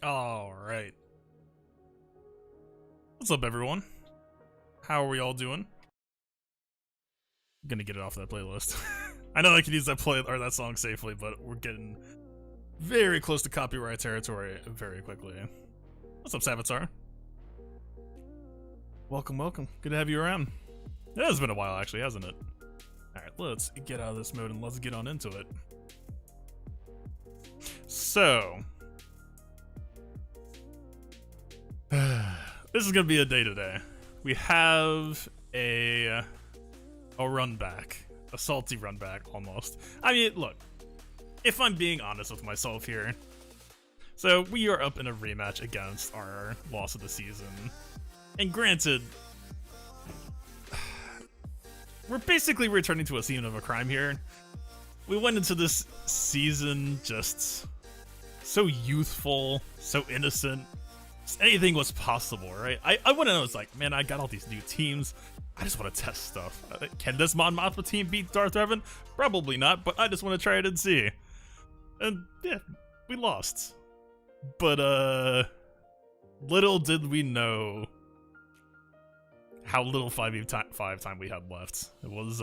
Alright. What's up, everyone? How are we all doing? I'm gonna get it off that playlist. I know I can use that that song safely, but we're getting very close to copyright territory very quickly. What's up, Savitar? Welcome, welcome. Good to have you around. It has been a while, actually, hasn't it? Alright, let's get out of this mode and let's get on into it. So... this is gonna be a day today. We have a run back. A salty run back, almost. I mean, look. If I'm being honest with myself here. So, we are up in a rematch against our loss of the season. And granted... we're basically returning to a scene of a crime here. We went into this season just so youthful, so innocent. Just anything was possible, right? I went in and was like, man, I got all these new teams. I just want to test stuff. Can this Mon Mothma team beat Darth Revan? Probably not, but I just want to try it and see. And yeah, we lost. But little did we know how little 5v5 time we had left. It was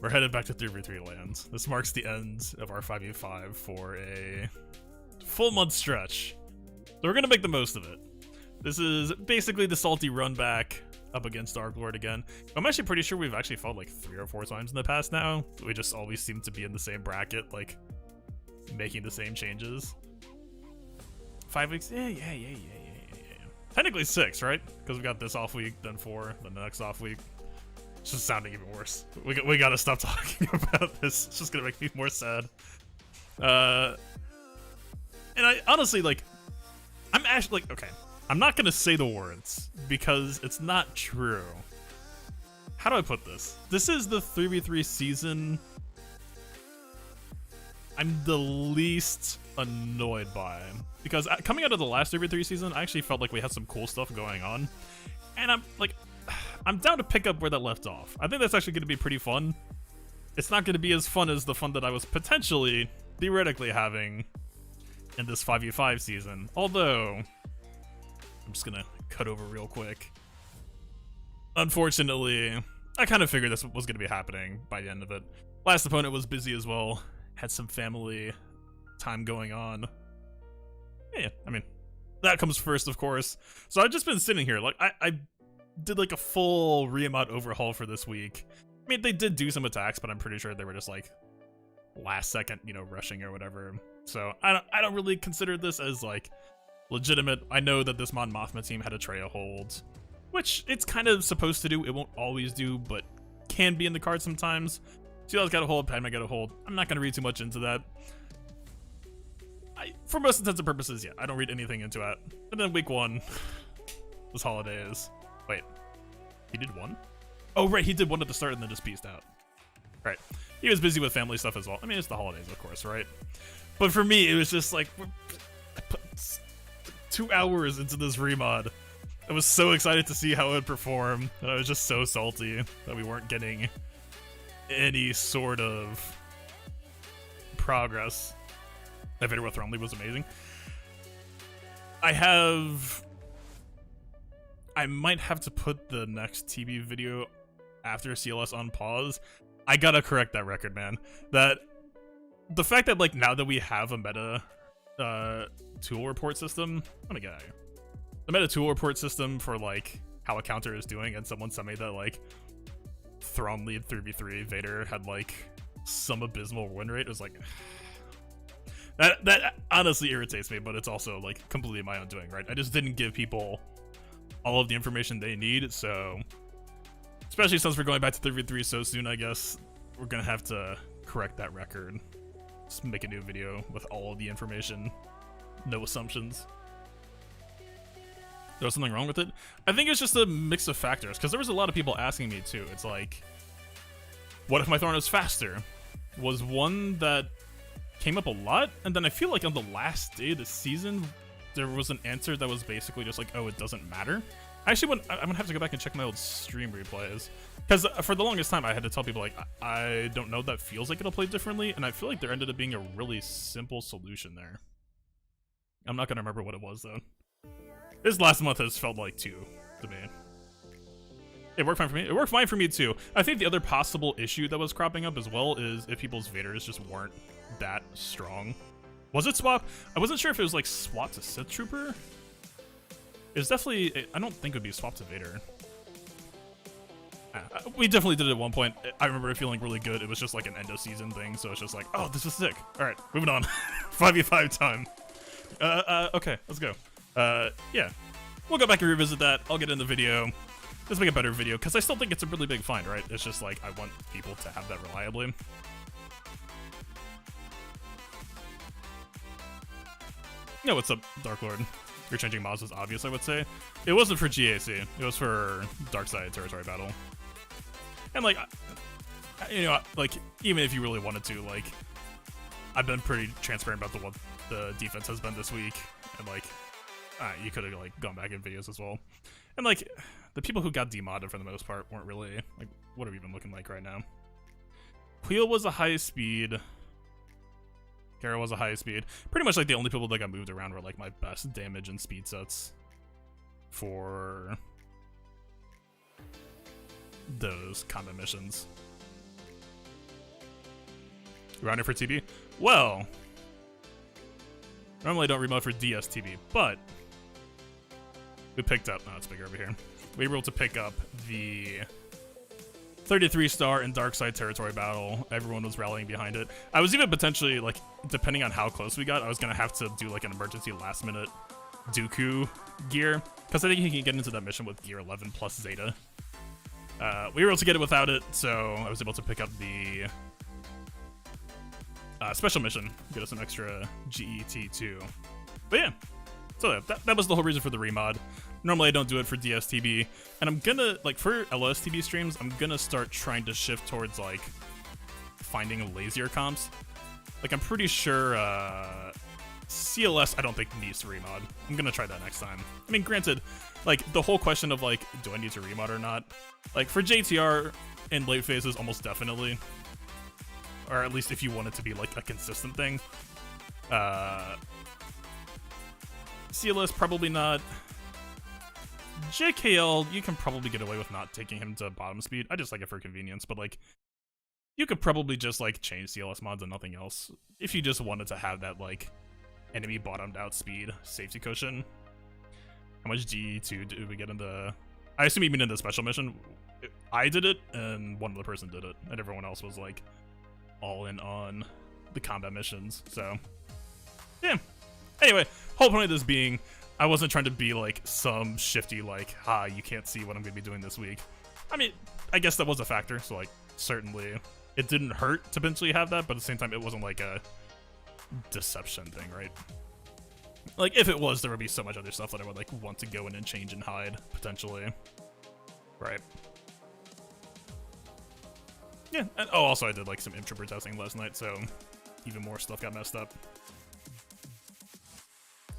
we're headed back to 3v3 lands. This marks the end of our 5v5 for a full month stretch. So we're gonna make the most of it. This is basically the salty run back up against Dark Lord again. I'm actually pretty sure we've actually fought like 3 or 4 times in the past now. We just always seem to be in the same bracket, like making the same changes. 5 weeks? Yeah. Technically 6, right? Because we got this off week, then 4, then the next off week. It's just sounding even worse. We gotta stop talking about this. It's just gonna make me more sad. And I honestly, like, I'm actually, like, okay. I'm not gonna say the words, because it's not true. How do I put this? This is the 3v3 season I'm the least annoyed by. Because coming out of the last 3v3 season, I actually felt like we had some cool stuff going on. And I'm down to pick up where that left off. I think that's actually going to be pretty fun. It's not going to be as fun as the fun that I was potentially, theoretically having in this 5v5 season. Although, I'm just going to cut over real quick. Unfortunately, I kind of figured this was going to be happening by the end of it. Last opponent was busy as well. Had some family time going on. Yeah, I mean, that comes first, of course. So I've just been sitting here, like, I did like a full re-mod overhaul for this week. I mean, they did do some attacks, but I'm pretty sure they were just like last second, you know, rushing or whatever. So I don't really consider this as like legitimate. I know that this Mon Mothma team had a Traya hold, which it's kind of supposed to do. It won't always do, but can be in the card sometimes. Seal's got a hold, Padme got a hold. I'm not gonna read too much into that. For most intents and purposes, yeah, I don't read anything into it. And then week 1 was holidays. Wait, he did 1? Oh, right, he did 1 at the start and then just pieced out. Right, he was busy with family stuff as well. I mean, it's the holidays, of course, right? But for me, it was just like, I put 2 hours into this remod. I was so excited to see how it would perform, and I was just so salty that we weren't getting any sort of progress. That Vader with Thrumley was amazing. I might have to put the next TB video after CLS on pause. I gotta correct that record, man. That the fact that like now that we have a meta tool report system, let me get out of here. The meta tool report system for like how a counter is doing, and someone sent me that like Thrawn lead 3v3 Vader had like some abysmal win rate. It was like that honestly irritates me, but it's also like completely my own doing, right? I just didn't give people all of the information they need, so especially since we're going back to 3v3 so soon, I guess we're gonna have to correct that record. Just make a new video with all of the information, no assumptions. There was something wrong with it? I think it's just a mix of factors, because there was a lot of people asking me too. It's like, what if my Thorn is faster? Was one that came up a lot, and then I feel like on the last day of the season, there was an answer that was basically just like, oh, it doesn't matter. Actually, I'm gonna have to go back and check my old stream replays, because for the longest time I had to tell people like I don't know, that feels like it'll play differently, and I feel like there ended up being a really simple solution there. I'm not gonna remember what it was though. This last month has felt like 2 to me. It worked fine for me. It worked fine for me too. I think the other possible issue that was cropping up as well is if people's Vaders just weren't that strong. Was it swap? I wasn't sure if it was like swap to Sith Trooper. It was definitely, I don't think it would be swap to Vader. We definitely did it at one point. I remember it feeling really good. It was just like an end of season thing, so it's just like, oh, this is sick. All right, moving on. 5v5 time. Okay, let's go. Yeah, we'll go back and revisit that. I'll get in the video. Let's make a better video, because I still think it's a really big find, right? It's just like, I want people to have that reliably. Yo, what's up, Dark Lord? You're changing mods was obvious, I would say. It wasn't for GAC. It was for Dark Side Territory Battle. And like, you know, like, even if you really wanted to, like, I've been pretty transparent about what the defense has been this week. And like, you could have like gone back in videos as well. And like, the people who got demodded for the most part weren't really, like, what are we even looking like right now? Wheel was a high speed. Kara was a high speed. Pretty much like the only people that got moved around were like my best damage and speed sets for those combat missions. Rounder for TB? Well, normally I don't remote for DSTB, but we picked up, oh, it's bigger over here. We were able to pick up the 33-star in Dark Side Territory Battle. Everyone was rallying behind it. I was even potentially, like, depending on how close we got, I was going to have to do, like, an emergency last-minute Dooku gear, because I think he can get into that mission with gear 11 plus Zeta. We were able to get it without it, so I was able to pick up the special mission, get us some extra GET2. But yeah, so that was the whole reason for the remod. Normally I don't do it for DSTB, and I'm gonna, like, for LSTB streams, I'm gonna start trying to shift towards, like, finding lazier comps. Like, I'm pretty sure, CLS I don't think needs to remod. I'm gonna try that next time. I mean, granted, like, the whole question of, like, do I need to remod or not? Like, for JTR in late phases, almost definitely. Or at least if you want it to be, like, a consistent thing. CLS, probably not. JKL, you can probably get away with not taking him to bottom speed. I just like it for convenience, but like, you could probably just like change CLS mods and nothing else if you just wanted to have that like enemy bottomed out speed safety cushion. How much G2 did we get in the? I assume you mean in the special mission. I did it, and one other person did it, and everyone else was like all in on the combat missions. So yeah. Anyway, whole point of this being, I wasn't trying to be like some shifty like, you can't see what I'm gonna be doing this week. I mean, I guess that was a factor, so like certainly it didn't hurt to potentially have that, but at the same time it wasn't like a deception thing, right? Like if it was, there would be so much other stuff that I would like want to go in and change and hide potentially. Right. Yeah, and oh, also I did like some Trooper testing last night, so even more stuff got messed up.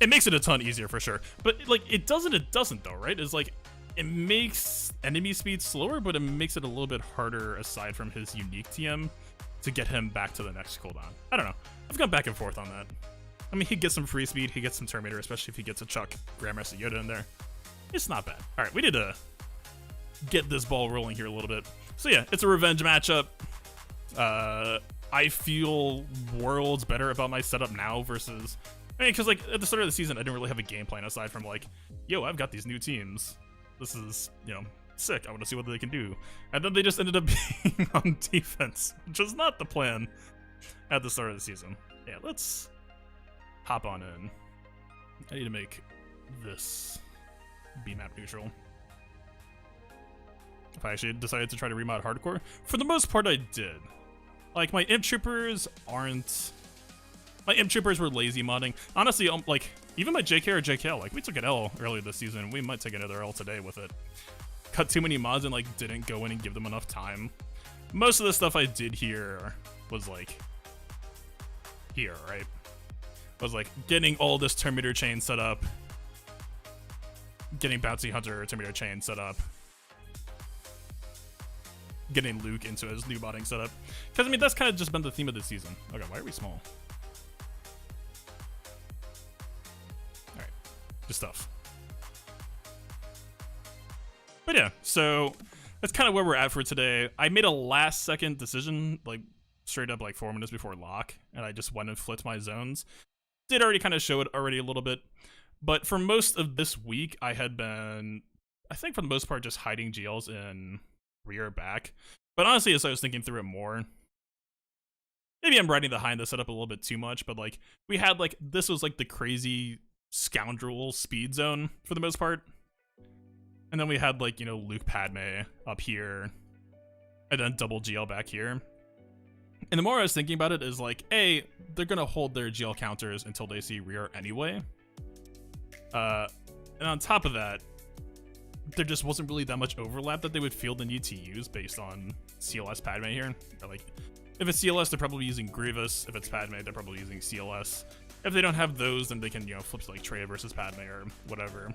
It makes it a ton easier for sure, but like it doesn't though, right? It's like it makes enemy speed slower, but it makes it a little bit harder aside from his unique TM to get him back to the next cooldown. I don't know. I've gone back and forth on that. I mean, he gets some free speed, he gets some Terminator, especially if he gets a Chuck Grandmaster Yoda in there. It's not bad. All right, we need to get this ball rolling here a little bit. So yeah, it's a revenge matchup. I feel worlds better about my setup now versus, I mean, because like at the start of the season, I didn't really have a game plan aside from like, yo, I've got these new teams. This is, you know, sick. I want to see what they can do. And then they just ended up being on defense, which was not the plan at the start of the season. Yeah, let's hop on in. I need to make this B-map neutral. If I actually decided to try to remod hardcore, for the most part I did. Like my Imp Troopers aren't, my Imp Troopers were lazy modding. Honestly, like even my JK or JKL, like we took an L earlier this season. We might take another L today with it. Cut too many mods and like didn't go in and give them enough time. Most of the stuff I did here was like here, right? Was like getting all this Terminator chain set up, getting Bounty Hunter or Terminator Chain set up. Getting Luke into his new botting setup. Because, I mean, that's kind of just been the theme of the season. Okay, why are we small? Alright. Good stuff. But yeah, so that's kind of where we're at for today. I made a last-second decision, like, straight up, like, 4 minutes before lock. And I just went and flipped my zones. Did already kind of show it already a little bit. But for most of this week, I had been, I think for the most part, just hiding GLs in rear back. But honestly, as I was thinking through it more, maybe I'm riding behind the setup a little bit too much, but like we had like this was like the crazy scoundrel speed zone for the most part. And then we had like, you know, Luke Padme up here and then double GL back here. And the more I was thinking about it is like, A, they're gonna hold their GL counters until they see rear anyway. And on top of that, there just wasn't really that much overlap that they would feel the need to use based on CLS Padme here. Or like, if it's CLS, they're probably using Grievous. If it's Padme, they're probably using CLS. If they don't have those, then they can, you know, flip to like Trey versus Padme or whatever.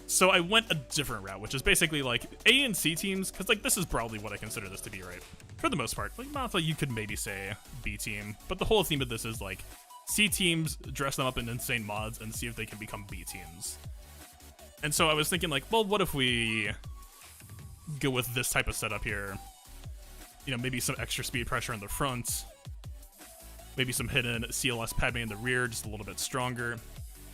So I went a different route, which is basically like A and C teams, because like this is probably what I consider this to be, right? For the most part. Like Mothma, you could maybe say B team, but the whole theme of this is like C teams, dress them up in insane mods, and see if they can become B teams. And so I was thinking like, well, what if we go with this type of setup here? You know, maybe some extra speed pressure in the front. Maybe some hidden CLS Padme in the rear, just a little bit stronger.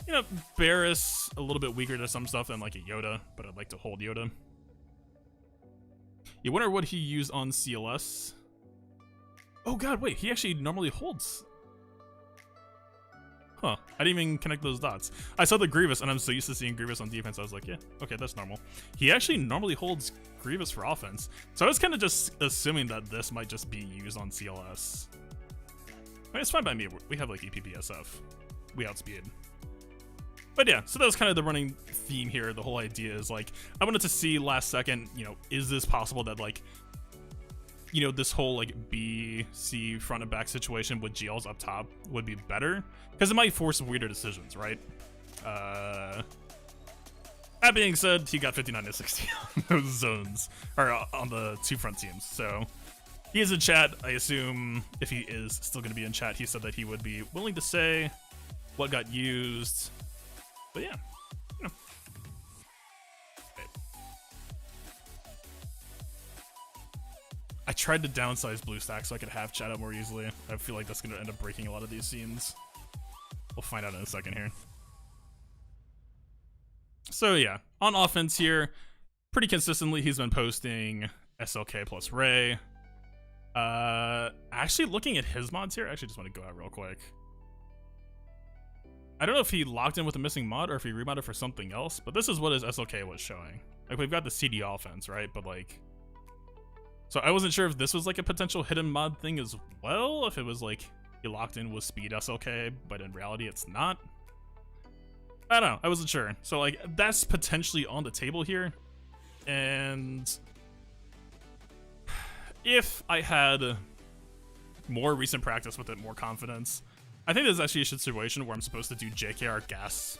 You know, Barris a little bit weaker to some stuff than like a Yoda, but I'd like to hold Yoda. You wonder what he used on CLS. Oh god, wait, he actually normally holds. Huh, I didn't even connect those dots. I saw the Grievous, and I'm so used to seeing Grievous on defense, I was like, yeah, okay, that's normal. He actually normally holds Grievous for offense, so I was kind of just assuming that this might just be used on CLS. I mean, it's fine by me, we have like EPPSF. We outspeed. But yeah, so that was kind of the running theme here. The whole idea is like, I wanted to see last second, you know, is this possible that like, you know, this whole like B, C front and back situation with GLs up top would be better, because it might force some weirder decisions, right? That being said, he got 59 to 60 on those zones, or on the two front teams. So he is in chat. I assume if he is still going to be in chat, he said that he would be willing to say what got used. But yeah, you know. I tried to downsize BlueStack so I could have chat out more easily. I feel like that's going to end up breaking a lot of these scenes. We'll find out in a second here. So yeah, on offense here, pretty consistently he's been posting SLK plus Ray. Actually looking at his mods here, I actually just want to go out real quick. I don't know if he locked in with a missing mod or if he remodded for something else, but this is what his SLK was showing. Like, we've got the CD offense, right? But like, so I wasn't sure if this was like a potential hidden mod thing as well, if it was like he locked in with speed SLK, but in reality it's not. I don't know, I wasn't sure. So like, that's potentially on the table here. And if I had more recent practice with it, more confidence, I think there's actually a situation where I'm supposed to do JKR gas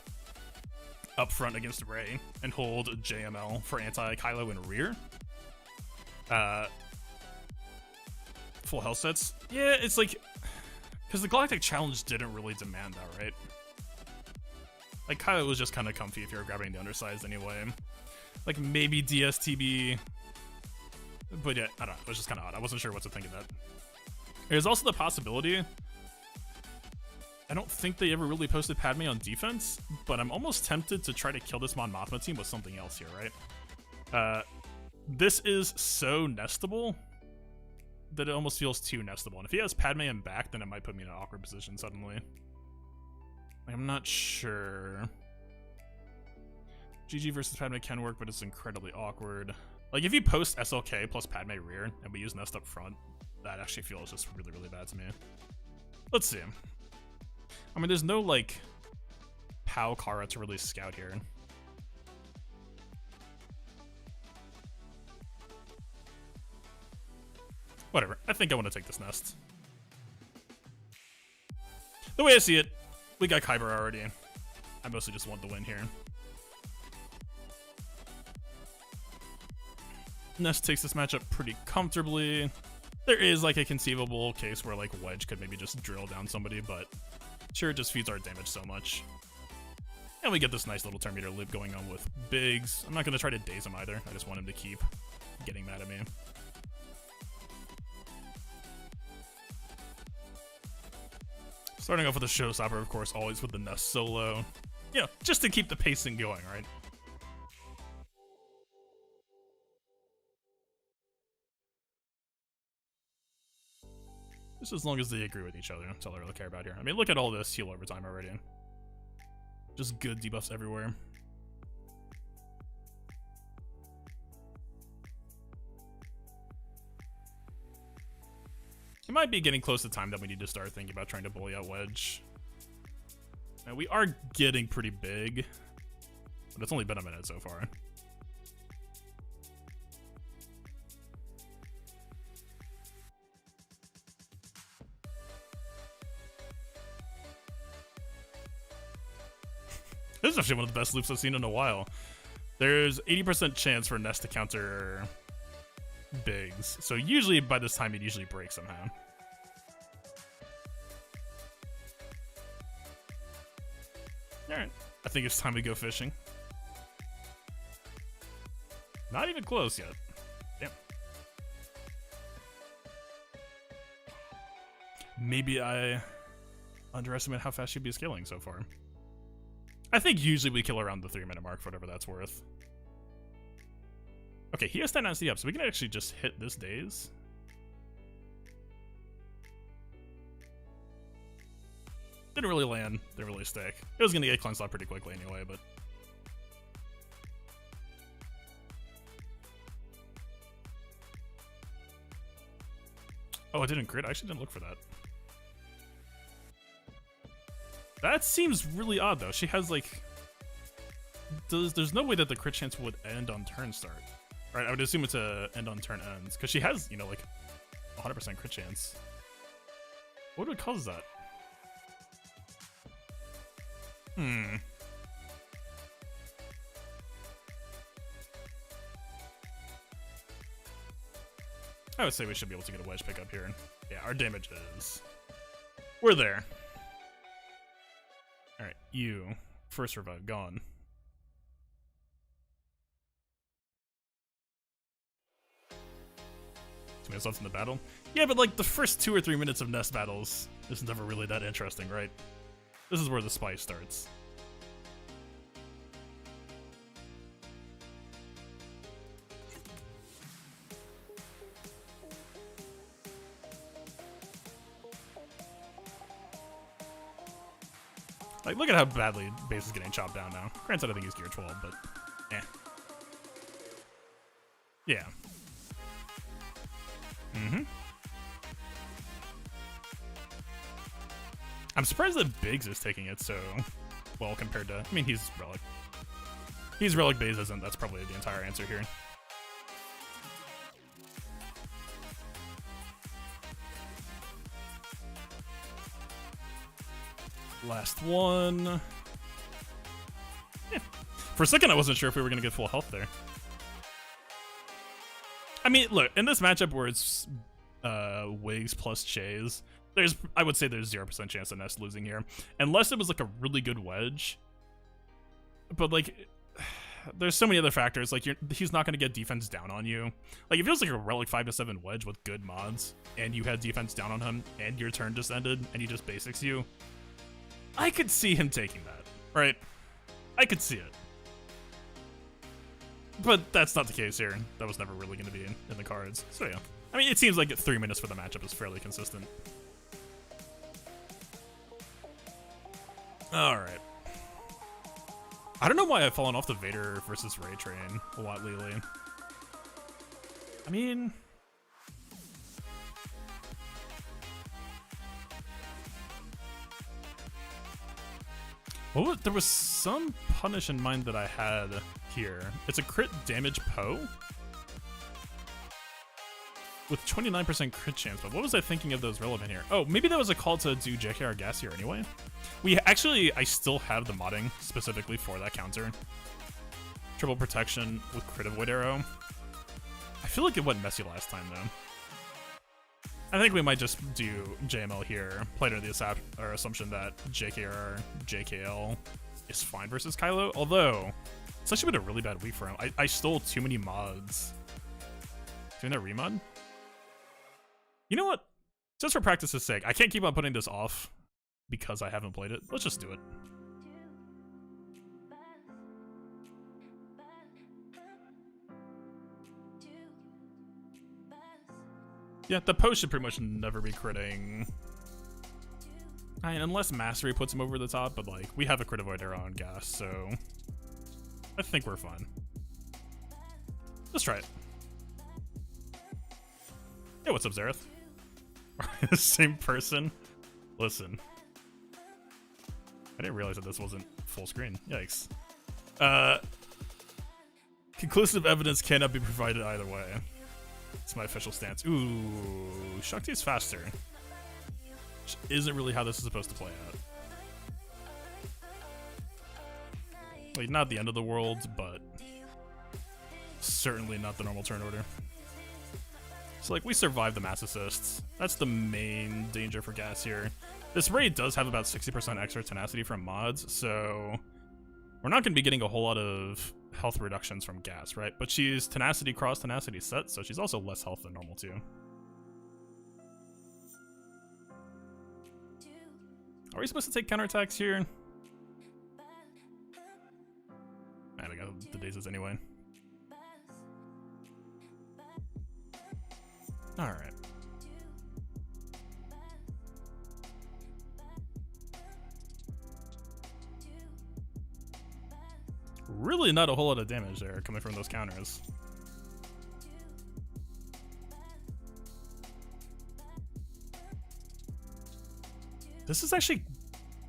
up front against Ray and hold JML for anti-Kylo in rear. Full health sets. Yeah, it's like, because the Galactic Challenge didn't really demand that, right? Like, Kylo was just kind of comfy if you're grabbing the undersized anyway. Like, maybe DSTB. But yeah, I don't know. It was just kind of odd. I wasn't sure what to think of that. There's also the possibility, I don't think they ever really posted Padme on defense, but I'm almost tempted to try to kill this Mon Mothma team with something else here, right? This is so nestable that it almost feels too nestable. And if he has Padme in back, then it might put me in an awkward position suddenly. I'm not sure. GG versus Padme can work, but it's incredibly awkward. Like, if you post SLK plus Padme rear and we use Nest up front, that actually feels just really, really bad to me. Let's see. I mean, there's no, like, POW Kara to really scout here. Whatever. I think I want to take this Nest. The way I see it, we got Kyber already. I mostly just want the win here. Nest takes this matchup pretty comfortably. There is like a conceivable case where like Wedge could maybe just drill down somebody, but sure, it just feeds our damage so much. And we get this nice little turn meter loop going on with Biggs. I'm not going to try to daze him either. I just want him to keep getting mad at me. Starting off with a showstopper, of course, always with the Nest solo. You know, just to keep the pacing going, right? Just as long as they agree with each other, that's all I really care about here. I mean, look at all this heal over time already. Just good debuffs everywhere. It might be getting close to time that we need to start thinking about trying to bully out Wedge. Now, we are getting pretty big, but it's only been a minute so far. This is actually one of the best loops I've seen in a while. There's 80% chance for Nest to counter Biggs, so usually by this time it usually breaks somehow. Alright, I think it's time to go fishing. Not even close yet. Damn. Maybe I underestimate how fast she'd be scaling so far. I think usually we kill around the 3-minute mark for whatever that's worth. Okay, he has 10 SD up, so we can actually just hit this daze. Didn't really land, didn't really stick. It was gonna get cleansed out pretty quickly anyway, but... Oh, it didn't crit? I actually didn't look for that. That seems really odd, though. She has, like... There's no way that the crit chance would end on turn start. Right, I would assume it's a end on turn ends. Because she has, you know, like, 100% crit chance. What would cause that? I would say we should be able to get a Wedge pickup here. Yeah, our damage is... We're there. Alright, you. First revive, gone. 2 minutes left in the battle? Yeah, but like the first 2 or 3 minutes of Nest battles is never really that interesting, right? This is where the spice starts. Like, look at how badly base is getting chopped down now. Granted, I think he's gear 12, but eh. Yeah. I'm surprised that Biggs is taking it so well compared to... I mean, he's Relic. He's Relic, Base isn't. That's probably the entire answer here. Last one. Yeah. For a second, I wasn't sure if we were going to get full health there. I mean, look, in this matchup where it's Wigs plus Chase, I would say there's 0% chance of Nest losing here. Unless it was like a really good Wedge. But like, there's so many other factors. Like, he's not going to get defense down on you. Like, if it was like a Relic 5-7 Wedge with good mods, and you had defense down on him, and your turn just ended, and he just basics you, I could see him taking that, right? I could see it. But that's not the case here. That was never really going to be in the cards. So yeah. I mean, it seems like 3 minutes for the matchup is fairly consistent. Alright. I don't know why I've fallen off the Vader versus Ray train a lot lately. I mean... There was some punish in mind that I had here. It's a crit damage Poe with 29% crit chance, but what was I thinking of those relevant here? Oh, maybe that was a call to do JKR gas here anyway. I still have the modding specifically for that counter. Triple protection with crit of Void Arrow. I feel like it went messy last time, though. I think we might just do JML here, play under the assumption that JKR, JKL is fine versus Kylo, although it's actually been a really bad week for him. I stole too many mods. Doing that remod? You know what? Just for practice's sake, I can't keep on putting this off because I haven't played it. Let's just do it. Yeah, the post should pretty much never be critting. I mean, unless Mastery puts him over the top, but like, we have a crit avoid arrow on gas, so I think we're fine. Let's try it. Yeah, what's up, Zareth? The same person? Listen. I didn't realize that this wasn't full screen. Yikes. Conclusive evidence cannot be provided either way. It's my official stance. Ooh, Shakti is faster. Which isn't really how this is supposed to play out. Like, not the end of the world, but certainly not the normal turn order. So, like, we survived the mass assists. That's the main danger for Gas here. This raid does have about 60% extra tenacity from mods, so we're not going to be getting a whole lot of health reductions from Gas, right? But she's tenacity cross, tenacity set, so she's also less health than normal too. Are we supposed to take counterattacks here? I got the dazes anyway. Alright. Really not a whole lot of damage there coming from those counters. This is actually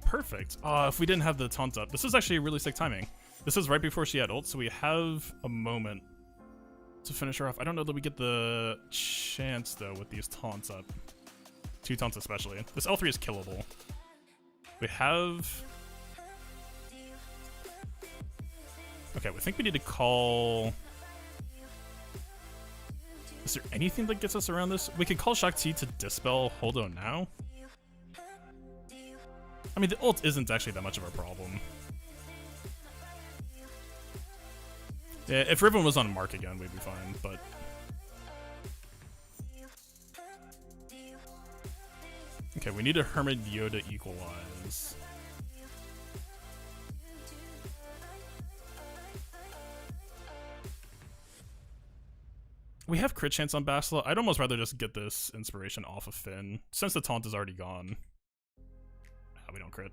perfect. If we didn't have the taunt up. This is actually really sick timing. This is right before she had ult, so we have a moment to finish her off. I don't know that we get the chance, though, with these taunts up. 2 taunts especially. This L3 is killable. We have... Okay, we think we need to call... Is there anything that gets us around this? We could call Shakti to dispel Holdo now. I mean, the ult isn't actually that much of a problem. Yeah, if Ribbon was on Mark again, we'd be fine, but... Okay, we need a Hermit Yoda equalize. We have crit chance on Bastila. I'd almost rather just get this inspiration off of Finn, since the taunt is already gone. Oh, we don't crit.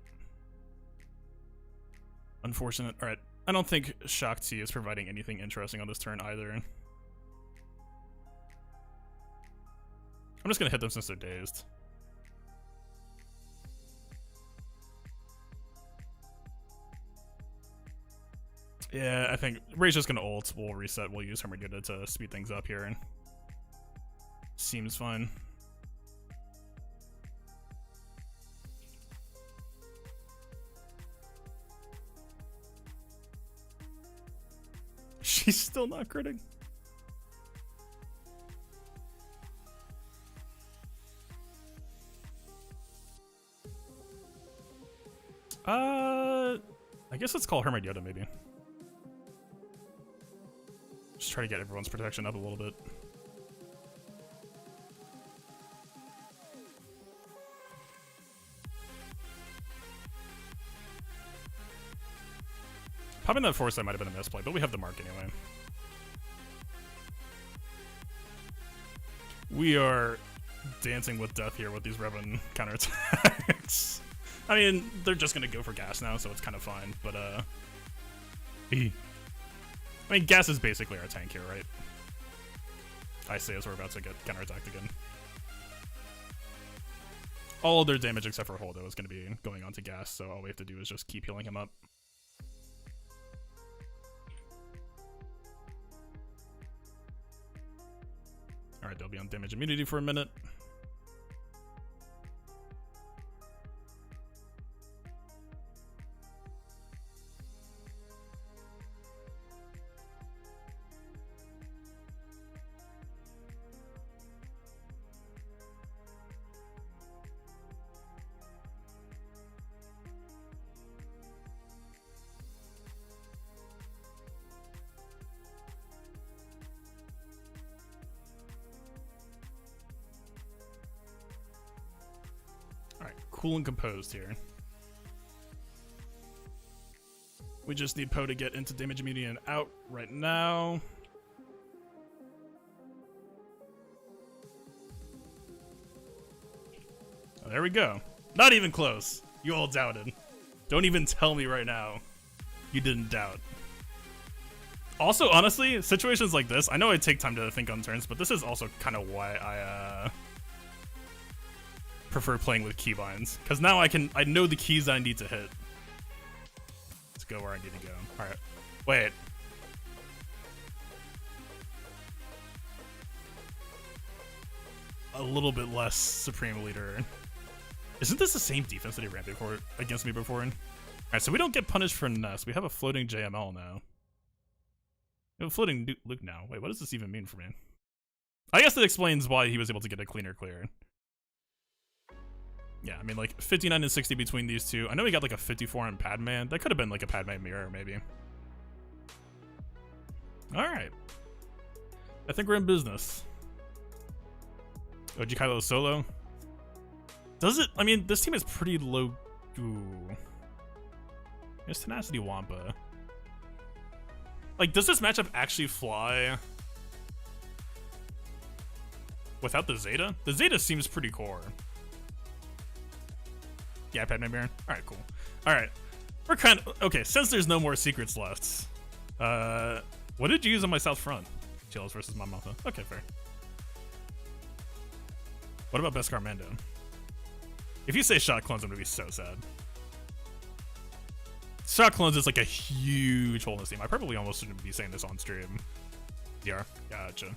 Unfortunate. Alright, I don't think Shakti is providing anything interesting on this turn either. I'm just gonna hit them since they're dazed. Yeah, I think Ray's just gonna ult. We'll reset. We'll use Hermit Yoda to speed things up here. And seems fine. She's still not critting. I guess let's call Hermit Yoda maybe. Just try to get everyone's protection up a little bit. Popping that foresight might have been a misplay, but we have the mark anyway. We are dancing with death here with these Revan counterattacks. I mean, they're just gonna go for gas now, so it's kind of fine, but I mean, gas is basically our tank here, right? I say as we're about to get counterattacked again. All of their damage except for Holdo is gonna be going on to gas, so all we have to do is just keep healing him up. Alright, they'll be on damage immunity for a minute. cool and composed here. We just need Poe to get into damage immunity and out right now. Oh, there we go. Not even close. You all doubted. Don't even tell me right now you didn't doubt. Also, honestly, situations like this, I know I take time to think on turns, but this is also kind of why I prefer playing with keybinds, because now I know the keys I need to hit. Let's go where I need to go. All right, wait. A little bit less Supreme Leader. Isn't this the same defense that he ran before against me before? All right, so we don't get punished for Nest. We have a floating JML now. We have a floating Luke now. Wait, what does this even mean for me? I guess that explains why he was able to get a cleaner clear. Yeah, I mean, like 59 and 60 between these two. I know he got like a 54 on Padman. That could have been like a Padman mirror, maybe. All right. I think we're in business. OG Kylo solo. Does it? I mean, this team is pretty low. Ooh. There's Tenacity Wampa. Like, does this matchup actually fly without the Zeta? The Zeta seems pretty core. Yeah, Padman Baron. All right, cool. All right, we're kind of okay. Since there's no more secrets left, what did you use on my south front? Chills versus Mon Mothma. Okay, fair. What about Beskar Mando? If you say shot clones, I'm gonna be so sad. Shot clones is like a huge hole in this team. I probably almost shouldn't be saying this on stream. Yeah, gotcha.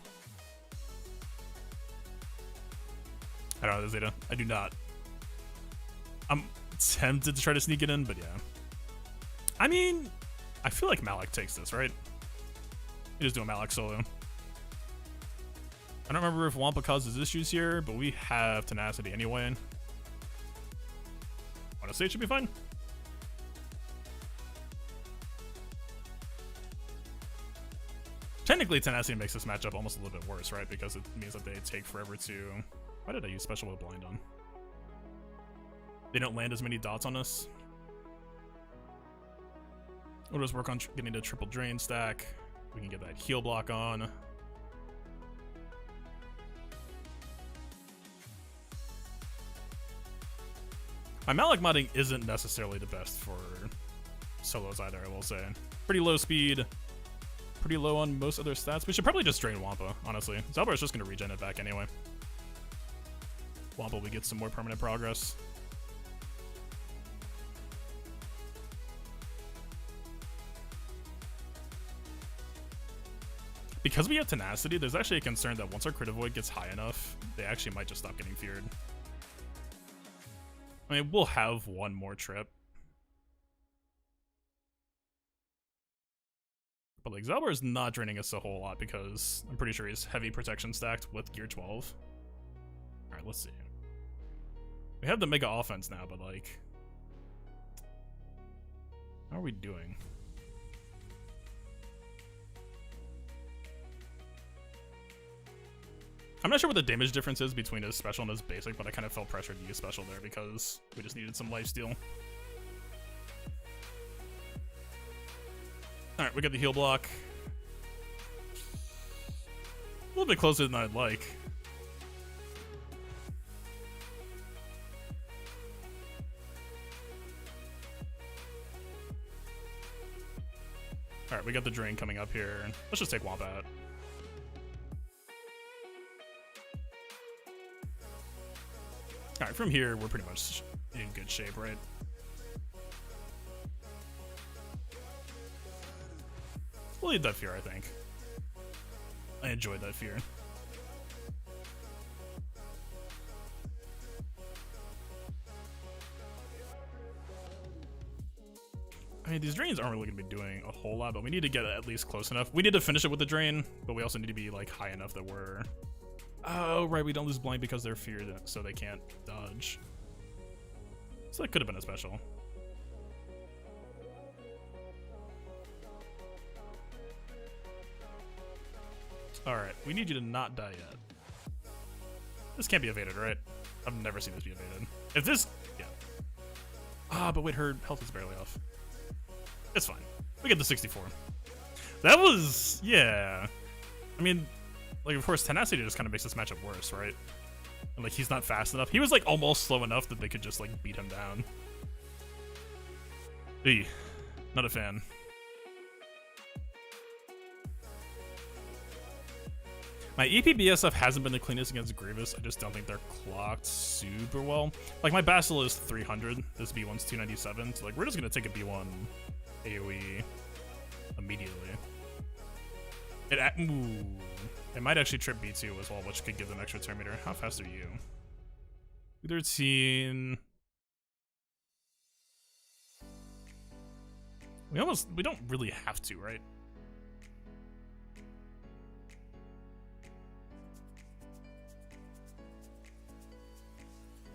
I don't know the Zeta. I do not. I'm tempted to try to sneak it in, but yeah. I mean, I feel like Malak takes this, right? You just do a Malak solo. I don't remember if Wampa causes issues here, but we have Tenacity anyway. Honestly, it should be fine. Technically, Tenacity makes this matchup almost a little bit worse, right? Because it means that they take forever to... Why did I use Special with Blind on? They don't land as many dots on us. We'll just work on getting the triple drain stack. We can get that heal block on. My Malak modding isn't necessarily the best for solos either, I will say. Pretty low speed, pretty low on most other stats. We should probably just drain Wampa, honestly. Zalbar is just going to regen it back anyway. Wampa, we get some more permanent progress. Because we have Tenacity, there's actually a concern that once our Crit Avoid gets high enough, they actually might just stop getting feared. I mean, we'll have one more trip. But like, Zalbar is not draining us a whole lot because I'm pretty sure he's heavy protection stacked with gear 12. Alright, let's see. We have the mega offense now, but like... How are we doing? I'm not sure what the damage difference is between his special and his basic, but I kind of felt pressured to use special there because we just needed some lifesteal. Alright, we got the heal block. A little bit closer than I'd like. Alright, we got the drain coming up here. Let's just take Wampa out. Alright, from here, we're pretty much in good shape, right? We'll lead that fear, I think. I enjoyed that fear. I mean, these drains aren't really going to be doing a whole lot, but we need to get at least close enough. We need to finish it with the drain, but we also need to be like high enough that we're... Oh, right, we don't lose blind because they're feared, so they can't dodge. So that could have been a special. Alright, we need you to not die yet. This can't be evaded, right? I've never seen this be evaded. If this... Yeah, Ah, but wait, her health is barely off. It's fine. We get the 64. That was, yeah. I mean, like, of course, tenacity just kind of makes this matchup worse, right? And, like, he's not fast enough. He was, like, almost slow enough that they could just, like, beat him down. Eey. Not a fan. My EP BSF hasn't been the cleanest against Grievous. I just don't think they're clocked super well. Like, my Basel is 300. This B1's 297. So, like, we're just going to take a B1 AoE immediately. It might actually trip B2 as well, which could give them extra turn meter. How fast are you? 13. We don't really have to, right?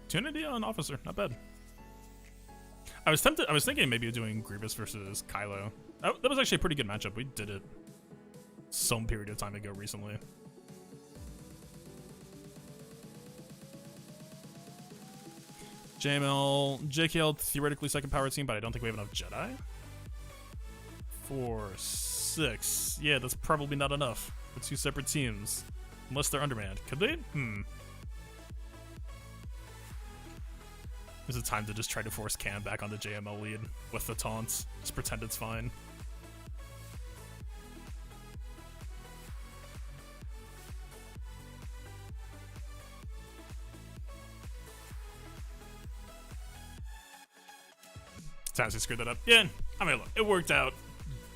Opportunity on Officer, not bad. I was thinking maybe doing Grievous versus Kylo. That was actually a pretty good matchup. We did it some period of time ago recently. JKL theoretically second power team, but I don't think we have enough Jedi. 4, 6. Yeah, that's probably not enough for 2 separate teams. Unless they're undermanned. Could they? Is it time to just try to force Cam back on the JML lead with the taunts? Just pretend it's fine. Tansy screwed that up. Yeah, I mean, look, it worked out,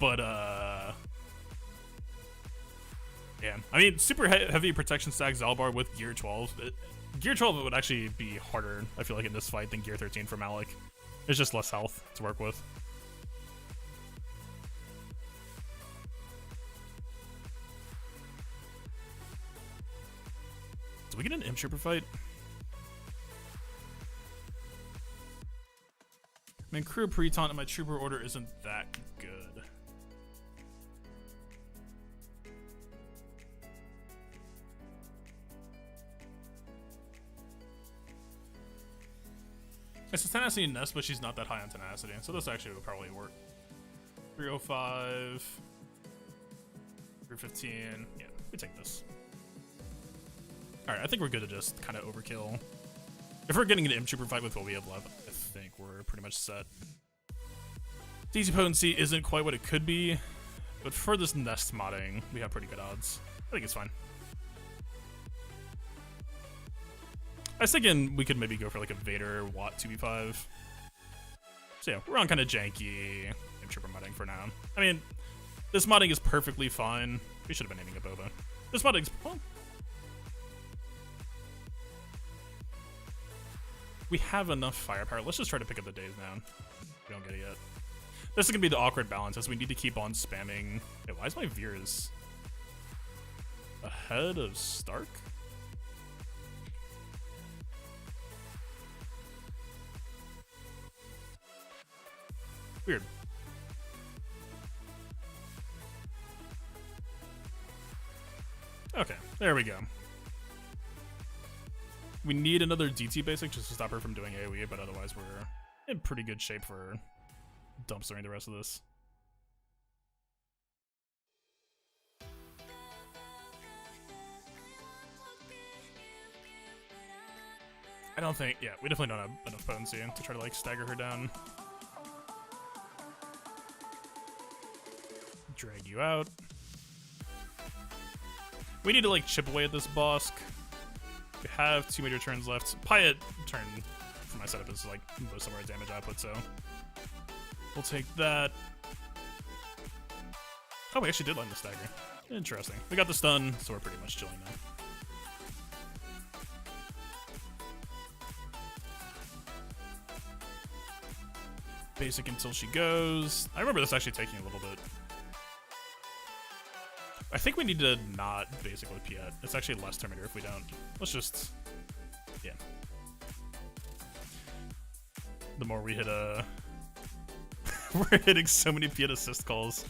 but yeah. I mean, super heavy protection stack Zalbar with Gear 12. Gear 12 would actually be harder, I feel like, in this fight than Gear 13 for Malak. There's just less health to work with. Did we get an Imp Trooper fight? I mean, crew pre-taunt and my trooper order isn't that good. It's a tenacity nest, but she's not that high on tenacity, so this actually would probably work. 305, 315. Yeah, we take this. Alright, I think we're good to just kind of overkill. If we're getting an Imp Trooper fight with what we have left, I think we're pretty much set. DC potency isn't quite what it could be, but for this nest modding, we have pretty good odds. I think it's fine. I was thinking we could maybe go for like a Vader Watt 2v5. So yeah, we're on kind of janky Imp Trooper modding for now. I mean, this modding is perfectly fine. We should have been aiming a Boba. This modding's, well, we have enough firepower. Let's just try to pick up the days now. We don't get it yet. This is gonna be the awkward balance as we need to keep on spamming. Hey, why is my Veers ahead of Stark? Weird. Okay, there we go. We need another DT basic just to stop her from doing AoE, but otherwise we're in pretty good shape for dumpstering the rest of this. I don't think, yeah, we definitely don't have enough potency to try to like stagger her down. Drag you out. We need to like chip away at this boss. We have 2 meter turns left. Pyatt turn for my setup is like most of our damage output, so we'll take that. Oh, we actually did land the stagger. Interesting. We got the stun, so we're pretty much chilling now. Basic until she goes. I remember this actually taking a little bit. I think we need to not basic with Piet. It's actually less turn meter if we don't. Let's just, yeah. The more we hit we're hitting so many Piet assist calls.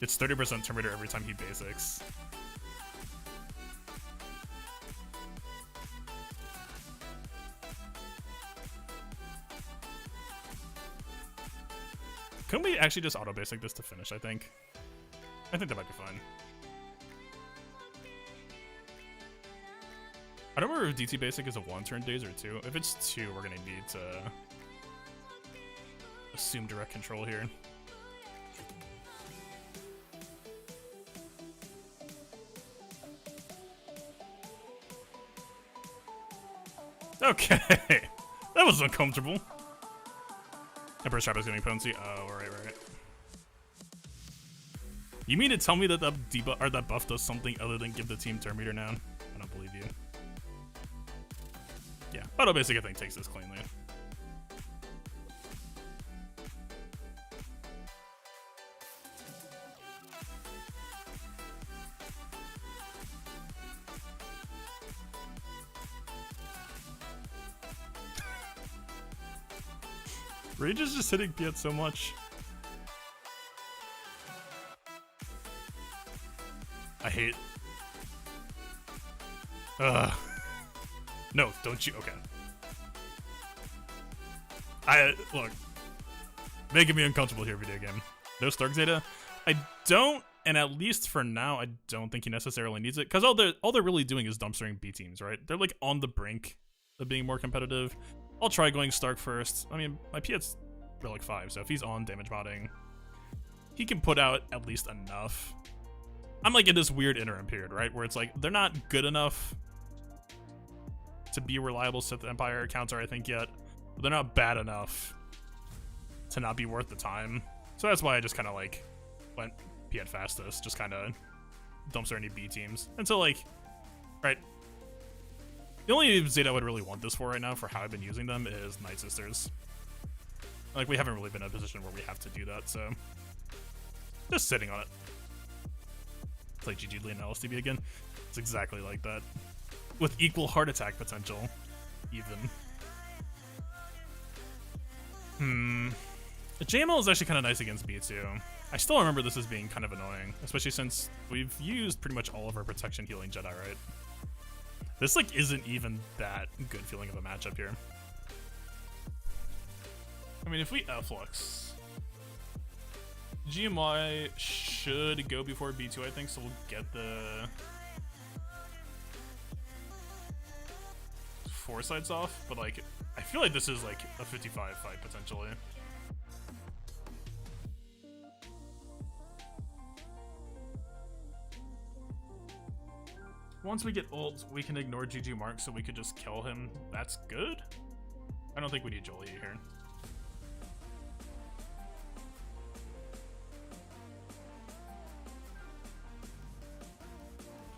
It's 30% turn meter every time he basics. Couldn't we actually just auto-basic this to finish, I think? I think that might be fine. I don't remember if DT basic is a 1-turn days or 2. If it's 2, we're gonna need to assume direct control here. Okay, that was uncomfortable. Emperor's Trap is getting potency. Oh, right. You mean to tell me that that debuff or that buff does something other than give the team turn meter now? I don't believe you. Yeah, auto basic I think takes this cleanly. Rage is just hitting Piet so much. I hate. No, don't you? Okay. Look, making me uncomfortable here, video game. No Stark Zeta. I don't, and at least for now, I don't think he necessarily needs it because all they're really doing is dumpstering B teams, right? They're like on the brink of being more competitive. I'll try going Stark first. I mean, my Piet's Relic 5, so if he's on damage modding, he can put out at least enough. I'm like in this weird interim period, right? Where it's like, they're not good enough to be a reliable Sith Empire counter, I think, yet. But they're not bad enough to not be worth the time. So that's why I just kind of like went Piet fastest, just kind of dumpster any B teams. Until like, right, the only Zeta I would really want this for right now, for how I've been using them, is Night Sisters. Like, we haven't really been in a position where we have to do that, so just sitting on it. It's like GG Leon LSTB again. It's exactly like that. With equal heart attack potential, even. The JML is actually kind of nice against B2. I still remember this as being kind of annoying, especially since we've used pretty much all of our protection healing Jedi, right? This like isn't even that good feeling of a matchup here. I mean, if we F-Lux, GMY should go before B2, I think, so we'll get the foresights off, but like, I feel like this is like a 55 fight potentially. Once we get ult, we can ignore GG Mark, so we could just kill him. That's good? I don't think we need Jolie here.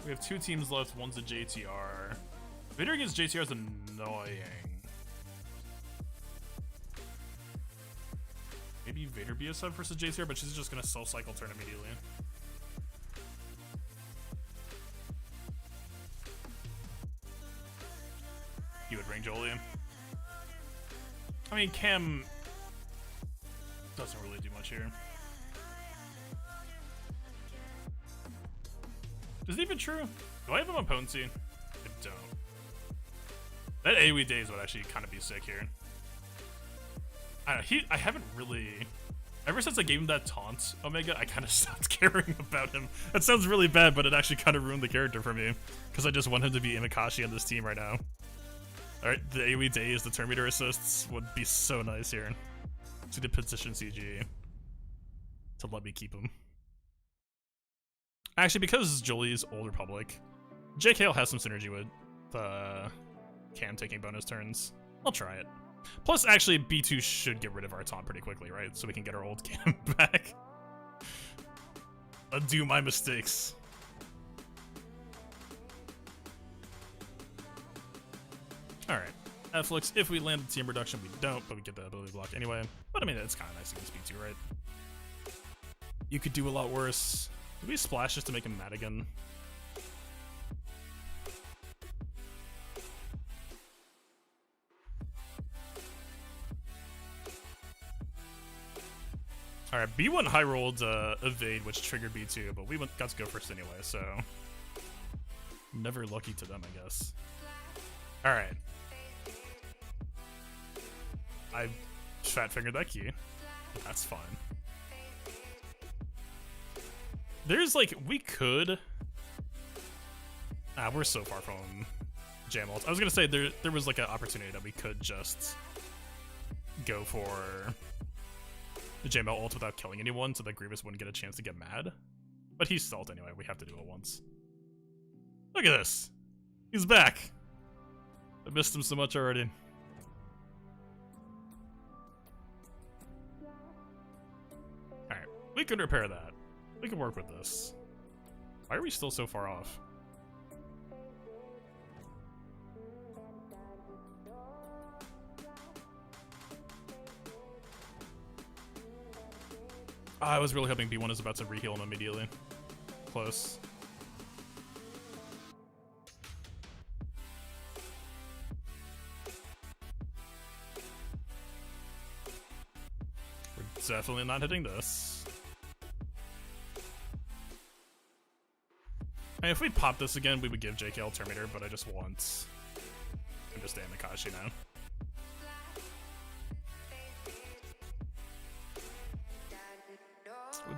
We have 2 teams left, one's a JTR. Vader against JTR is annoying. Maybe Vader be a sub versus JTR, but she's just gonna self-cycle turn immediately. He would bring Jolie. I mean, Cam doesn't really do much here. Is it even true? Do I have him on potency? I don't. That AoE days would actually kind of be sick here. I don't know, I haven't really... Ever since I gave him that taunt, Omega, I kind of stopped caring about him. That sounds really bad, but it actually kind of ruined the character for me. Because I just want him to be Imikashi on this team right now. Alright, the AoE days, the turn meter assists would be so nice here. See the position CG to let me keep him. Actually, because Jolie's Old Republic, JKL has some synergy with Cam taking bonus turns. I'll try it. Plus, actually, B2 should get rid of our taunt pretty quickly, right? So we can get our old Cam back. Undo my mistakes. Alright. F-Lux, if we land the team reduction, we don't, but we get the ability block anyway. But I mean, it's kind of nice against B2, right? You could do a lot worse. Did we splash just to make him mad again? Alright, B1 high rolled evade, which triggered B2, but we got to go first anyway, so never lucky to them, I guess. Alright. I fat fingered that key. That's fine. There's like, we could... we're so far from jam ults. I was gonna say there was like an opportunity that we could just go for the jam ult without killing anyone so that Grievous wouldn't get a chance to get mad. But he's stalled anyway, we have to do it once. Look at this! He's back! I missed him so much already. Alright, we can repair that. We can work with this. Why are we still so far off? I was really hoping B1 is about to re-heal him immediately. Close. We're definitely not hitting this. I mean, if we pop this again, we would give JKL Terminator, but I just want him to stay in Makashi now.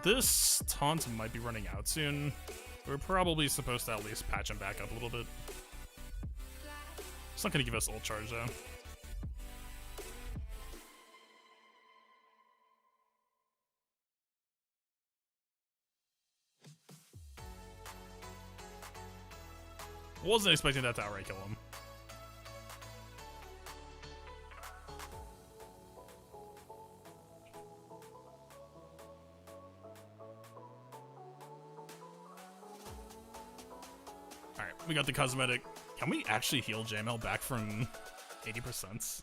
This taunt might be running out soon. We're probably supposed to at least patch him back up a little bit. It's not going to give us ult charge though. Wasn't expecting that to outright kill him. Alright, we got the cosmetic. Can we actually heal JML back from 80%?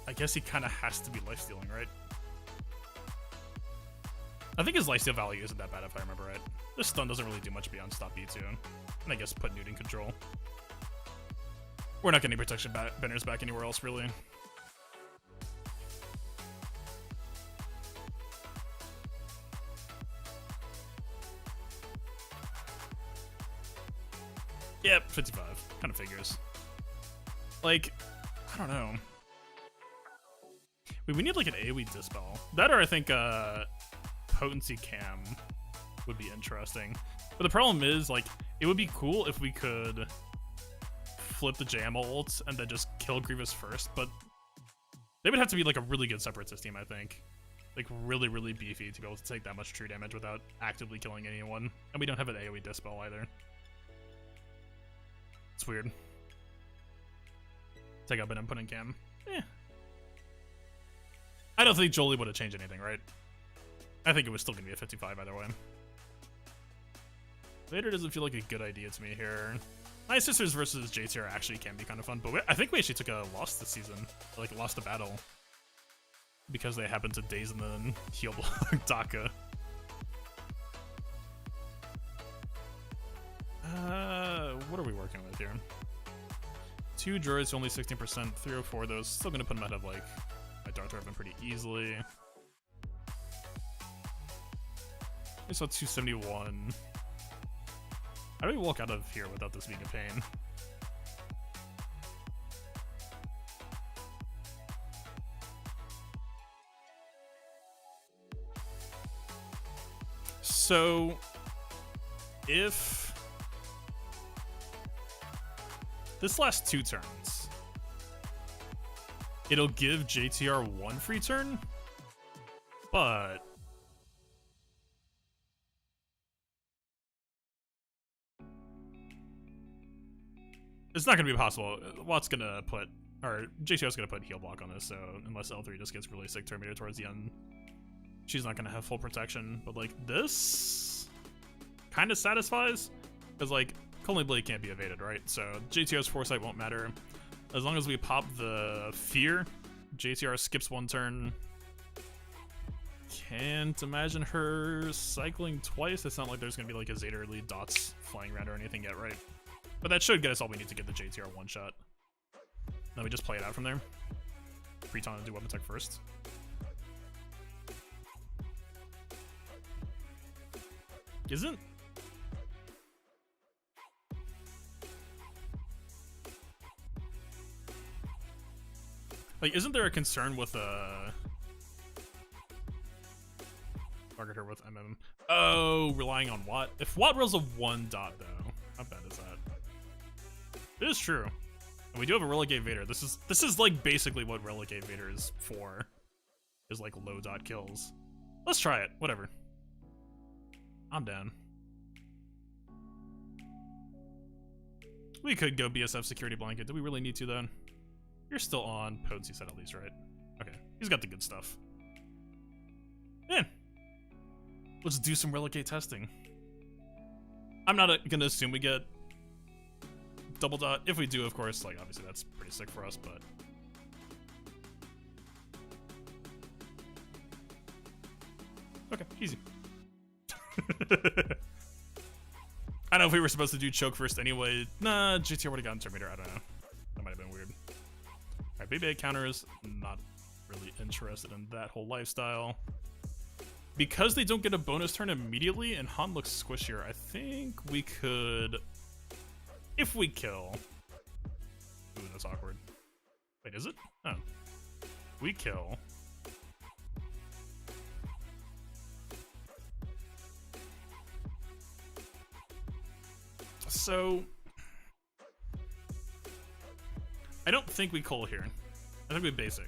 I guess he kind of has to be lifestealing, right? I think his lifesteal value isn't that bad if I remember right. This stun doesn't really do much beyond stop B2. And I guess put Newt in control. We're not getting protection banners back anywhere else, really. Yep, 55. Kind of figures. Like, I don't know. We need like an AoE dispel. That or I think potency cam would be interesting. But the problem is, like, it would be cool if we could flip the jam ult and then just kill Grievous first, but they would have to be like a really good Separatist team, I think. Like really, really beefy to be able to take that much true damage without actively killing anyone. And we don't have an AoE dispel either. It's weird. Take out and put in cam. Eh. I don't think Jolie would have changed anything, right? I think it was still going to be a 55 either way. Vader doesn't feel like a good idea to me here. My Sisters versus JTR actually can be kind of fun, but I think we actually took a loss this season. Like, lost a battle. Because they happened to daze and then heal block Daka. What are we working with here? 2 droids, only 16%, 304 of those. Still gonna put them ahead of, like, my Darth Revan pretty easily. I saw 271. How do we walk out of here without this being a pain? So, if this lasts 2 turns, it'll give JTR 1 free turn, but it's not going to be possible. Watt's going to put, or JTR's going to put heal block on this, so unless L3 just gets really sick Terminator towards the end, she's not going to have full protection. But, like, this kind of satisfies, because, like, Conley Blade can't be evaded, right? So JTR's Foresight won't matter. As long as we pop the Fear, JTR skips 1 turn. Can't imagine her cycling twice. It's not like there's going to be, like, a Vader lead dots flying around or anything yet, right? But that should get us all we need to get the JTR 1-shot. Then we just play it out from there. Pre-ton and do weapon tech first. Isn't? Like, isn't there a concern with our target her with MM. Oh, relying on Watt. If Watt rolls a 1 dot though, how bad is that? It is true. And we do have a Relegate Vader. This is like basically what Relegate Vader is for. Is like low dot kills. Let's try it. Whatever. I'm down. We could go BSF security blanket. Do we really need to though? You're still on potency set at least, right? Okay. He's got the good stuff. Yeah. Let's do some Relegate testing. I'm not gonna assume we get double dot. If we do, of course, like obviously that's pretty sick for us, but okay, easy. I don't know if we were supposed to do choke first anyway. Nah, GTR would have gotten Terminator. I don't know. That might have been weird. Alright, BB counters. Not really interested in that whole lifestyle. Because they don't get a bonus turn immediately and Han looks squishier, I think we could... If we kill... Ooh, that's awkward. Wait, is it? Oh. We kill... So... I don't think we Cole here. I think we basic.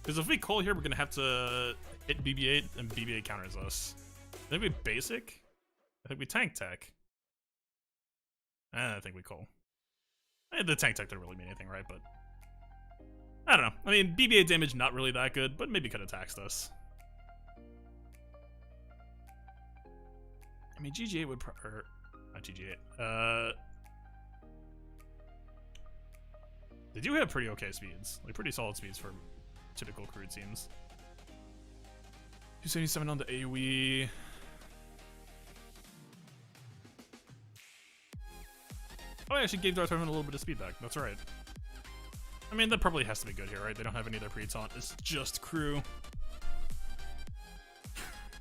Because if we Cole here, we're going to have to hit BB-8 and BB-8 counters us. I think we basic. I think we tank tech. I think we Cole. The tank tech doesn't really mean anything, right? But I don't know. I mean, BB-8 damage not really that good, but maybe could have taxed us. I mean, GG8 would not GG8. They do have pretty okay speeds. Like, pretty solid speeds for typical crude teams. 277 on the AoE. Oh, I actually gave Darth Vader a little bit of speed back. That's right. I mean, that probably has to be good here, right? They don't have any other pre-taunt. It's just crew.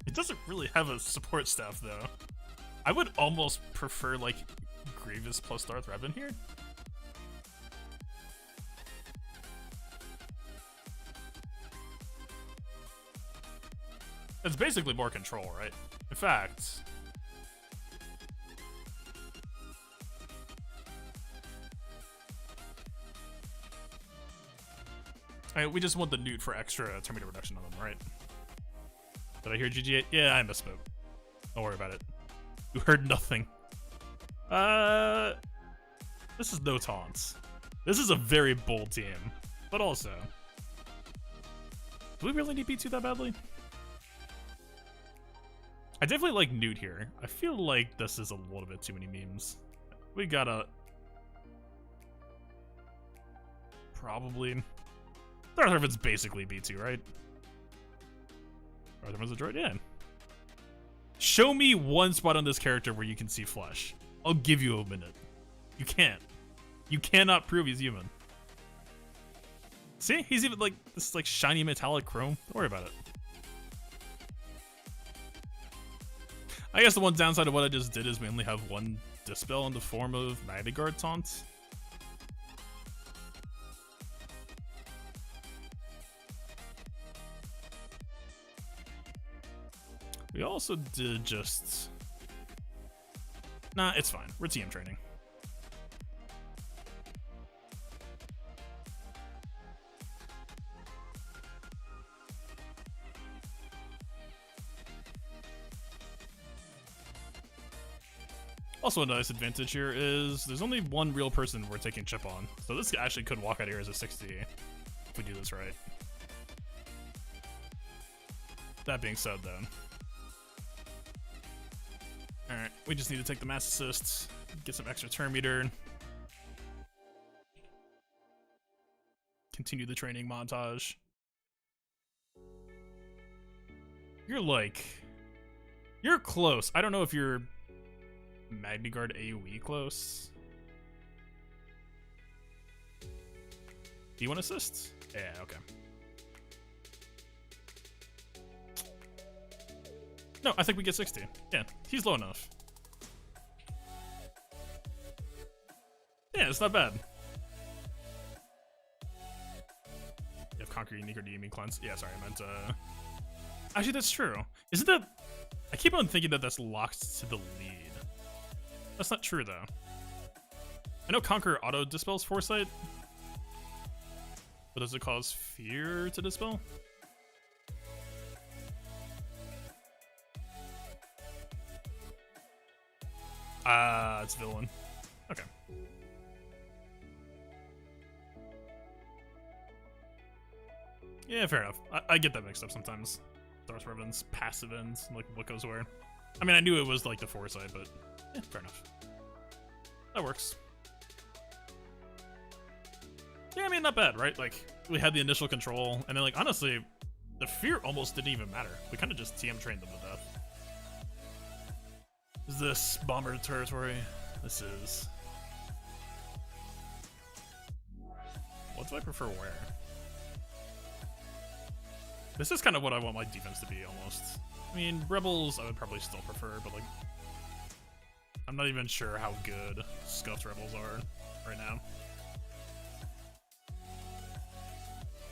It doesn't really have a support staff, though. I would almost prefer, like, Grievous plus Darth Revan here. It's basically more control, right? In fact... we just want the Newt for extra Terminator reduction on them, right? Did I hear GG8? Yeah, I misspoke. Don't worry about it. You heard nothing. This is no taunts. This is a very bold team. But also... Do we really need B2 that badly? I definitely like Newt here. I feel like this is a little bit too many memes. We gotta... Probably... Darth Revan's basically B2, right? Darth Revan's a droid? Yeah. Show me one spot on this character where you can see flesh. I'll give you a minute. You can't. You cannot prove he's human. See? He's even like this like shiny metallic chrome. Don't worry about it. I guess the one downside of what I just did is we only have one Dispel in the form of Guard taunt. We also did just... Nah, it's fine. We're TM training. Also, a nice advantage here is there's only one real person we're taking chip on. So this actually could walk out here as a 60 if we do this right. That being said, though. Alright, we just need to take the mass assists, get some extra turn meter, continue the training montage. You're close. I don't know if you're Guard AoE close. Do you want assists? Yeah, okay. No, I think we get 60. Yeah, he's low enough. Yeah, it's not bad. You have Conquer Unique or do you mean Cleanse? Yeah, sorry, I meant, Actually, that's true. Isn't that... I keep on thinking that that's locked to the lead. That's not true, though. I know Conquer auto dispels Foresight, but does it cause Fear to dispel? It's Villain. Okay. Yeah, fair enough. I get that mixed up sometimes. Darth Revan's passive ends, like what goes where. I mean, I knew it was like the Foresight, but yeah, fair enough. That works. Yeah, I mean, not bad, right? Like, we had the initial control, and then, like, honestly, the Fear almost didn't even matter. We kind of just TM trained them to death. Is this Bomber territory? This is. What do I prefer where? This is kind of what I want my defense to be, almost. I mean, Rebels I would probably still prefer, but, like, I'm not even sure how good Scuffed Rebels are right now.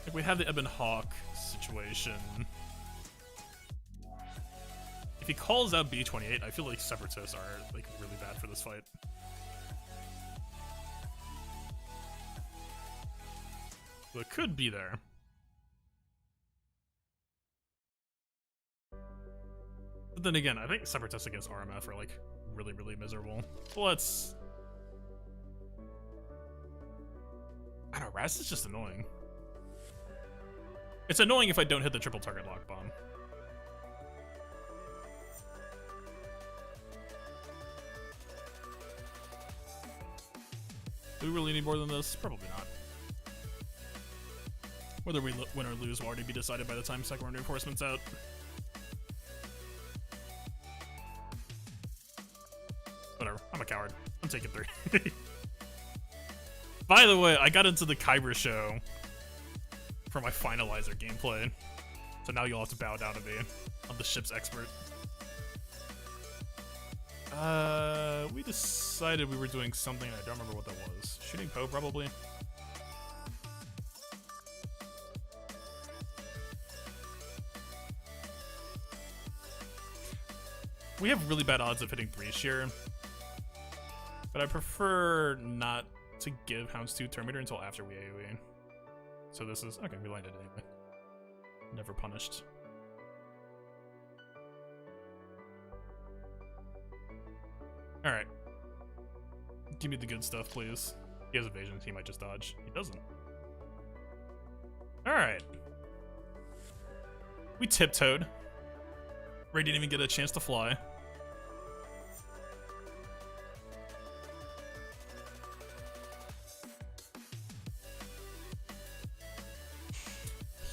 Like, we have the Ebon Hawk situation. If he calls out B-28, I feel like Separatists are, like, really bad for this fight. So it could be there. But then again, I think Separatists against RMF are, like, really, really miserable. Well, let's... I don't know, Raddus is just annoying. It's annoying if I don't hit the triple target lock bomb. Do we really need more than this? Probably not. Whether we win or lose will already be decided by the time second round reinforcement's out. Whatever, I'm a coward. I'm taking 3. By the way, I got into the Kyber show for my finalizer gameplay, so now you'll have to bow down to me. I'm the ship's expert. We decided we were doing something, I don't remember what that was. Shooting Poe, probably? We have really bad odds of hitting 3 shear, but I prefer not to give Houndstooth Terminator until after we AoE. So this is... okay, we landed anyway. Never punished. Alright. Give me the good stuff, please. He has evasion, he might just dodge. He doesn't. Alright. We tiptoed. Ray didn't even get a chance to fly.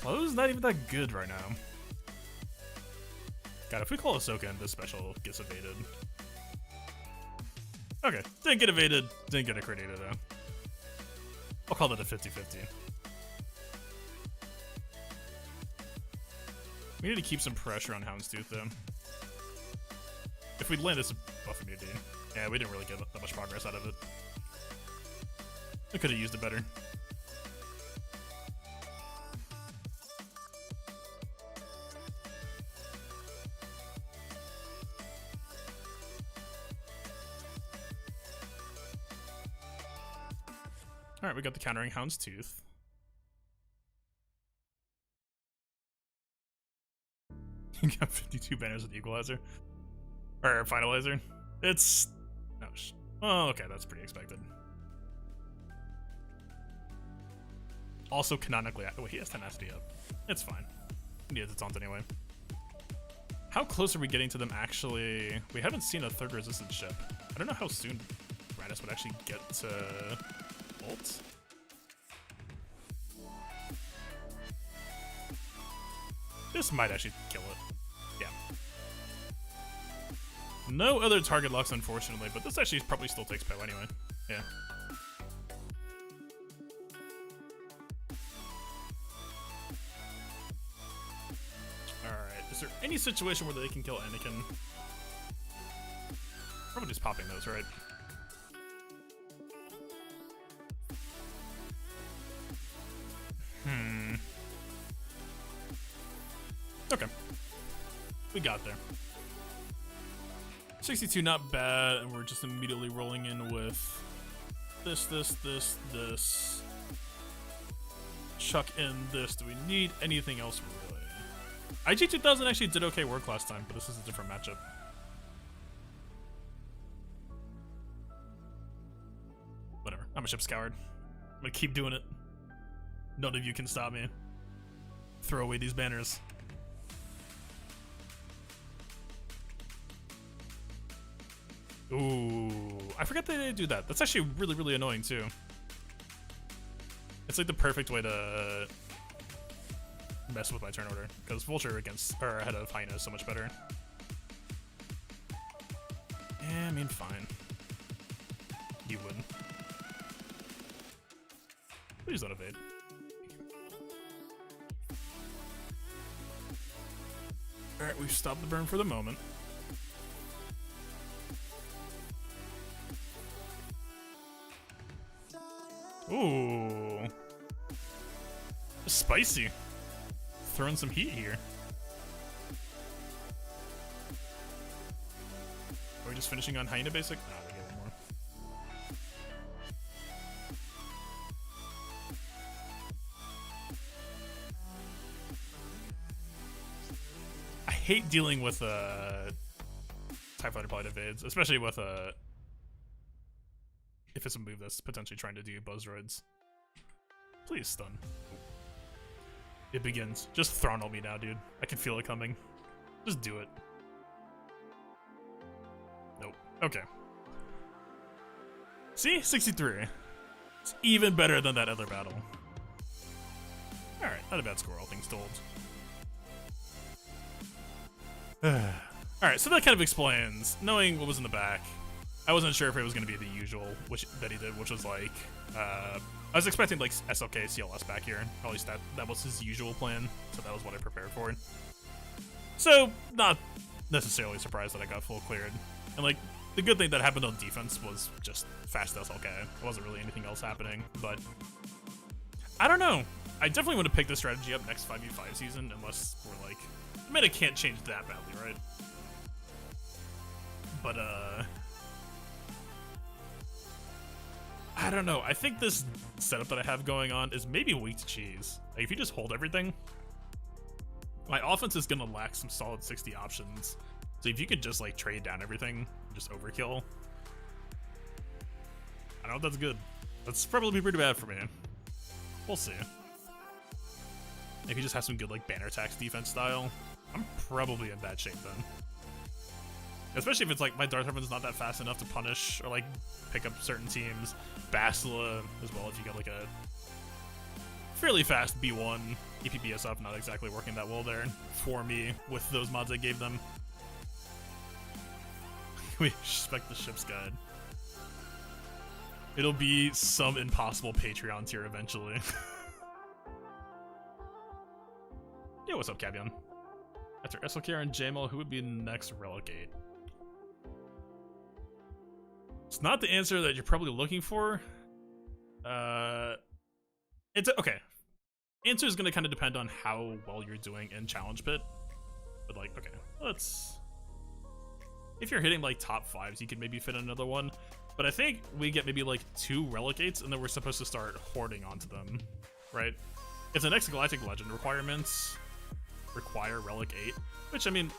Poe's not even that good right now. God, if we call Ahsoka in, this special gets evaded. Okay, didn't get evaded, didn't get a crit either though. I'll call that a 50-50. We need to keep some pressure on Houndstooth though. If we land this buff immunity. Yeah, we didn't really get that much progress out of it. We could have used it better. Alright, we got the countering Houndstooth. You got 52 banners with Equalizer. Or Finalizer. It's... no. Oh, okay, that's pretty expected. Also, canonically... wait, he has 10 SD up. It's fine. He needs a taunt anyway. How close are we getting to them actually... we haven't seen a third resistance ship. I don't know how soon Raddus would actually get to... ult? This might actually kill it. Yeah. No other target locks, unfortunately, but this actually probably still takes Poe anyway. Yeah. Alright, is there any situation where they can kill Anakin? Probably just popping those, right? Okay. We got there. 62 not bad, and we're just immediately rolling in with this. Chuck in this. Do we need anything else really? IG 2000 actually did okay work last time, but this is a different matchup. Whatever. I'm a ship's coward. I'm gonna keep doing it. None of you can stop me. Throw away these banners. Ooh, I forgot they do that. That's actually really, really annoying too. It's like the perfect way to mess with my turn order, because Vulture against or ahead of Hyena is so much better. Yeah, I mean, fine. You win. Please don't evade. Alright, we've stopped the burn for the moment. Ooh. Spicy. Throwing some heat here. Are we just finishing on Hyena basic? Nah, we get one more. I hate dealing with TIE Fighter pilot evades, especially with if it's a move that's potentially trying to do Buzzroids. Please stun. It begins. Just throttle me now, dude. I can feel it coming. Just do it. Nope. Okay. See? 63. It's even better than that other battle. Alright, not a bad score, all things told. Alright, so that kind of explains, knowing what was in the back, I wasn't sure if it was going to be the usual that he did, which was like, I was expecting like SLK CLS back here, or at least that was his usual plan, so that was what I prepared for. So, not necessarily surprised that I got full cleared. And like, the good thing that happened on defense was just fast SLK. There wasn't really anything else happening, but I don't know. I definitely want to pick this strategy up next 5v5 season, unless we're like, I mean, it can't change that badly, right? But, I don't know. I think this setup that I have going on is maybe weak to cheese. Like, if you just hold everything, my offense is going to lack some solid 60 options. So if you could just, like, trade down everything, just overkill, I don't know if that's good. That's probably pretty bad for me. We'll see. If you just have some good, like, banner attacks defense style, I'm probably in bad shape then. Especially if it's like my Darth Revan's not that fast enough to punish or like pick up certain teams. Bastila as well, if you get like a fairly fast B1 EPBSF, not exactly working that well there for me with those mods I gave them. We respect the ship's guide. It'll be some impossible Patreon tier eventually. Yo, what's up, Cabion? After SLK and JML, who would be next relegate? It's not the answer that you're probably looking for. It's okay. Answer is going to kind of depend on how well you're doing in Challenge Pit. But like, okay, let's... If you're hitting like top 5s, you could maybe fit another one. But I think we get maybe like 2 relegates, and then we're supposed to start hoarding onto them, right? If the next Galactic Legend requirements require Relic 8, which I mean,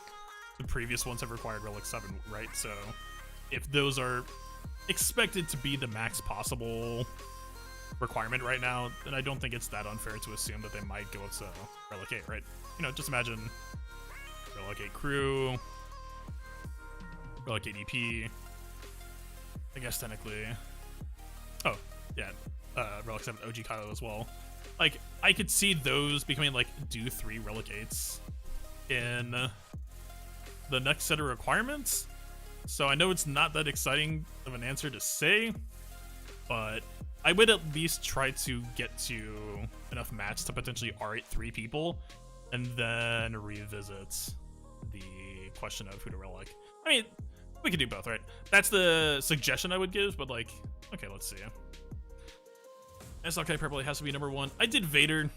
the previous ones have required Relic 7, right? So if those are expected to be the max possible requirement right now, then I don't think it's that unfair to assume that they might go up to Relic 8, right? You know, just imagine Relic 8 crew, Relic 8 EP, I guess technically, oh yeah, Relic 7 OG Kylo as well. Like, I could see those becoming like do 3 Relic 8s in the next set of requirements. So I know it's not that exciting of an answer to say, but I would at least try to get to enough match to potentially R8 3 people, and then revisit the question of who to relic. I mean, we could do both, right? That's the suggestion I would give, but like, okay, let's see. SLK probably has to be number 1. I did Vader.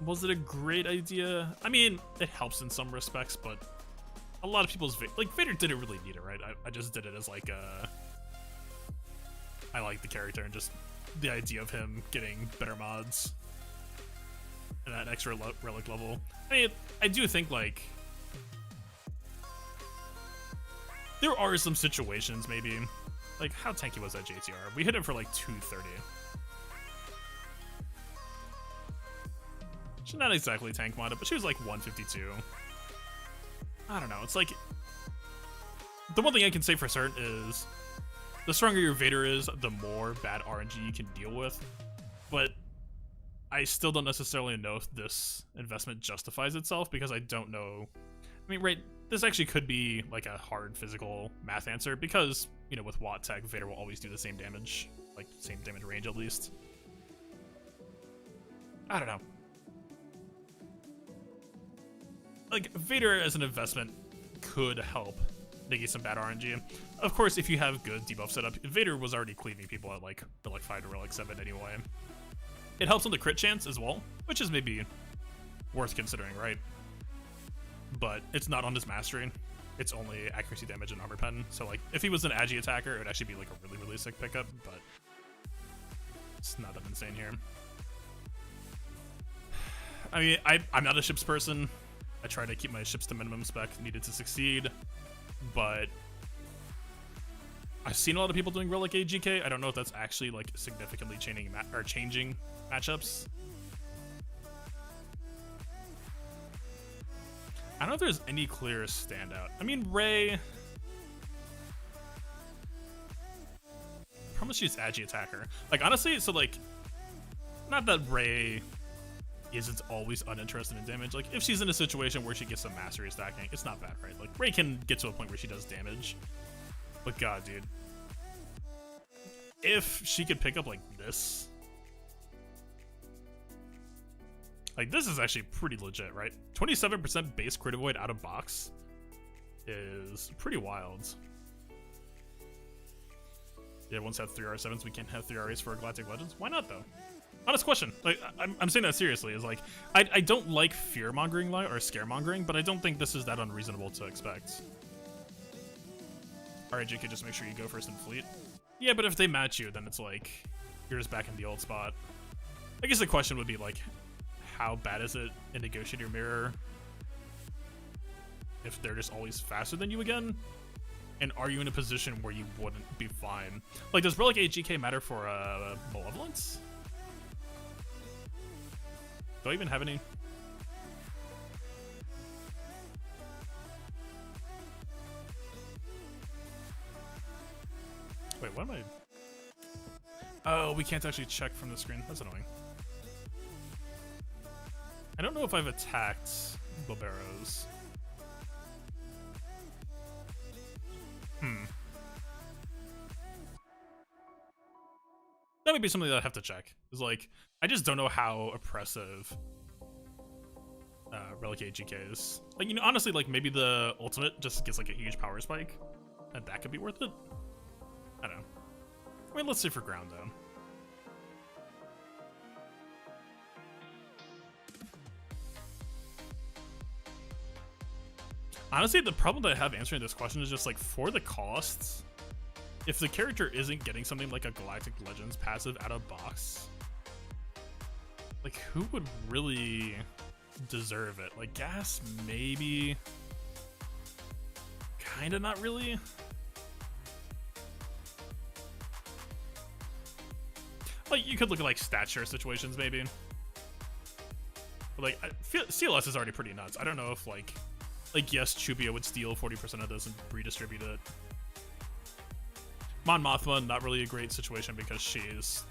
Was it a great idea? I mean, it helps in some respects, but a lot of people's like Vader didn't really need it, right? I just did it as like I like the character and just the idea of him getting better mods and that extra relic level. I mean, I do think like there are some situations maybe like how tanky was that JTR? We hit him for like 230. She's not exactly tank modded, but she was like 152. I don't know. It's like the one thing I can say for certain is the stronger your Vader is, the more bad RNG you can deal with. But I still don't necessarily know if this investment justifies itself because I don't know. I mean, right, this actually could be like a hard physical math answer because, you know, with Watt Tech, Vader will always do the same damage, like same damage range at least. I don't know. Like, Vader as an investment could help negate some bad RNG. Of course, if you have good debuff setup, Vader was already cleaving people at like Relic 5 to Relic 7 anyway. It helps on the crit chance as well, which is maybe worth considering, right? But it's not on his mastery. It's only accuracy damage and armor pen. So like, if he was an agi attacker, it would actually be like a really, really sick pickup, but it's not that insane here. I mean, I'm not a ships person. I try to keep my ships to minimum spec needed to succeed, but I've seen a lot of people doing Relic AGK. I don't know if that's actually like significantly changing matchups. I don't know if there's any clear standout. I mean, Rey. Promise she's agi attacker. Like honestly, so like, not that Rey isn't always uninterested in damage. Like if she's in a situation where she gets some mastery stacking, it's not bad, right? Like Rey can get to a point where she does damage. But god, dude. If she could pick up like this. Like this is actually pretty legit, right? 27% base crit avoid out of box is pretty wild. Yeah, once have 3R7s, we can't have 3R8s for Galactic Legends. Why not though? Honest question. Like I'm saying that seriously. Is like I don't like fear mongering or scaremongering, but I don't think this is that unreasonable to expect. Alright, JK, just make sure you go first in fleet. Yeah, but if they match you, then it's like you're just back in the old spot. I guess the question would be like, how bad is it in Negotiator Mirror if they're just always faster than you again? And are you in a position where you wouldn't be fine? Like, does Relic AGK matter for Malevolence? Do I even have any? Wait, what am I? Oh, we can't actually check from the screen. That's annoying. I don't know if I've attacked Boberos. That would be something that I have to check. Is like, I just don't know how oppressive Relic AGK is. Like, you know, honestly, like maybe the ultimate just gets like a huge power spike, and that could be worth it. I don't know. I mean, let's say for ground though. Honestly, the problem that I have answering this question is just like for the costs, if the character isn't getting something like a Galactic Legends passive out of box, like who would really deserve it? Like Gas, maybe. Kinda not really. Like you could look at like stat share situations maybe. But like CLS is already pretty nuts. I don't know if like yes, Chubia would steal 40% of this and redistribute it. Mon Mothma, not really a great situation because she's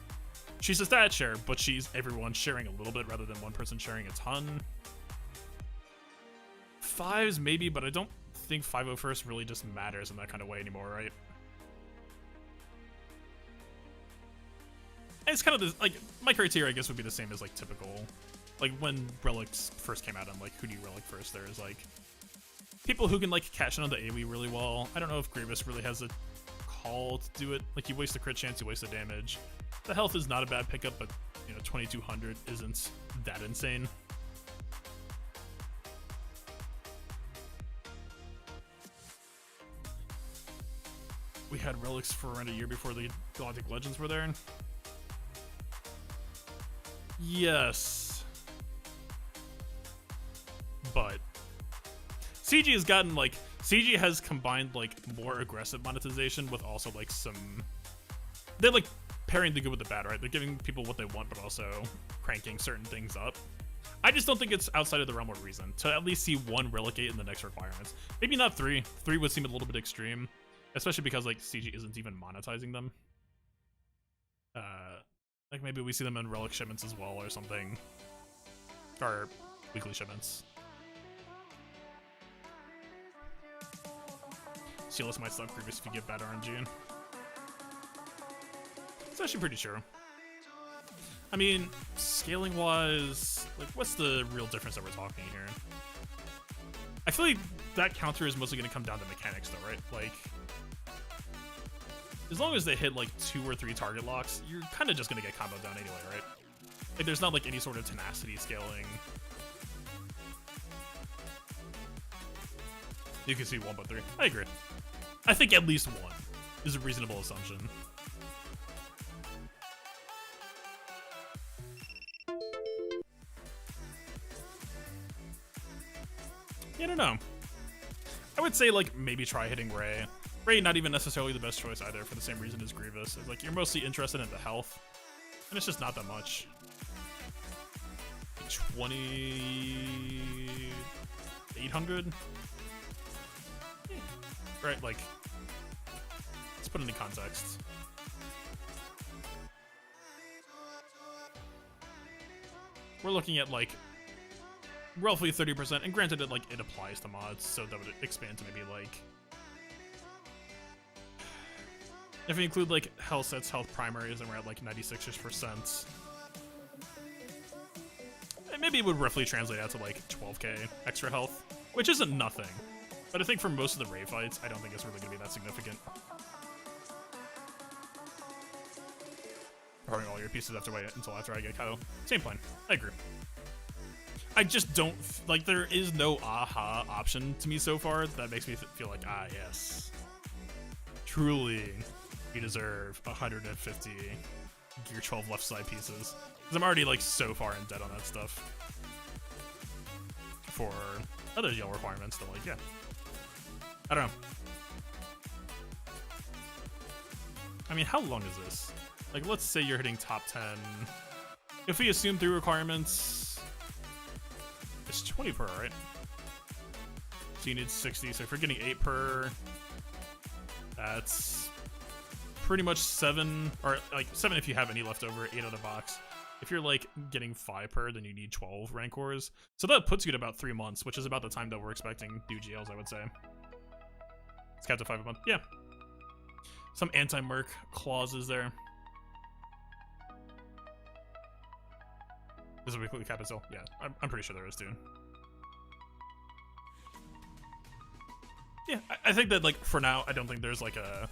a stat share, but she's everyone sharing a little bit rather than one person sharing a ton. Fives maybe, but I don't think 501st really just matters in that kind of way anymore, right? And it's kind of this, like, my criteria I guess would be the same as like typical, like when relics first came out, I'm like, who do you relic first? There's like people who can like cash in on the AoE really well. I don't know if Grievous really has a call to do it. Like you waste the crit chance, you waste the damage. The health is not a bad pickup, but you know, 2200 isn't that insane. we had relics for around a year before the Galactic Legends were there. Yes. But CG has gotten like, CG has combined like more aggressive monetization with also like some, they're like pairing the good with the bad, right? They're giving people what they want, but also cranking certain things up. I just don't think it's outside of the realm of reason to at least see one relegate in the next requirements. Maybe not 3. 3 would seem a little bit extreme, especially because like CG isn't even monetizing them. Like maybe we see them in relic shipments as well or something, or weekly shipments. CLS might stop previous if you get bad RNG. It's actually pretty true. I mean, scaling wise, like what's the real difference that we're talking here? I feel like that counter is mostly going to come down to mechanics though, right? Like, as long as they hit like 2 or 3 target locks, you're kind of just going to get comboed down anyway, right? Like there's not like any sort of tenacity scaling. You can see 1.3. I agree. I think at least 1 is a reasonable assumption. I don't know. I would say like maybe try hitting Ray. Ray not even necessarily the best choice either for the same reason as Grievous. It's like you're mostly interested in the health, and it's just not that much. 2,800. Right, like let's put it into context. We're looking at like roughly 30%, and granted it like it applies to mods, so that would expand to maybe like, if we include like health sets, health primaries, then we're at like 96%. And maybe it would roughly translate out to like 12k extra health, which isn't nothing. But I think for most of the raid fights, I don't think it's really gonna be that significant. Throwing all your pieces after wait until after I get Kyle. Same plan. I agree. I just don't, like, there is no aha option to me so far that makes me feel like, ah, yes. Truly, you deserve 150 Gear 12 left side pieces. Because I'm already, like, so far in debt on that stuff. For other yell requirements, that, like, yeah. I don't know. I mean, how long is this? Like, let's say you're hitting top 10. If we assume 3 requirements, it's 20 per, right? So you need 60. So if you're getting 8 per, that's pretty much 7, or like 7 if you have any left over, 8 out of the box. If you're like getting 5 per, then you need 12 Rancors. So that puts you at about 3 months, which is about the time that we're expecting new GLs, I would say. It's capped at 5 a month. Yeah. Some anti-merc clauses there. Is it weekly cap still? Yeah, I'm pretty sure there is too. Yeah, I think that like for now, I don't think there's like a,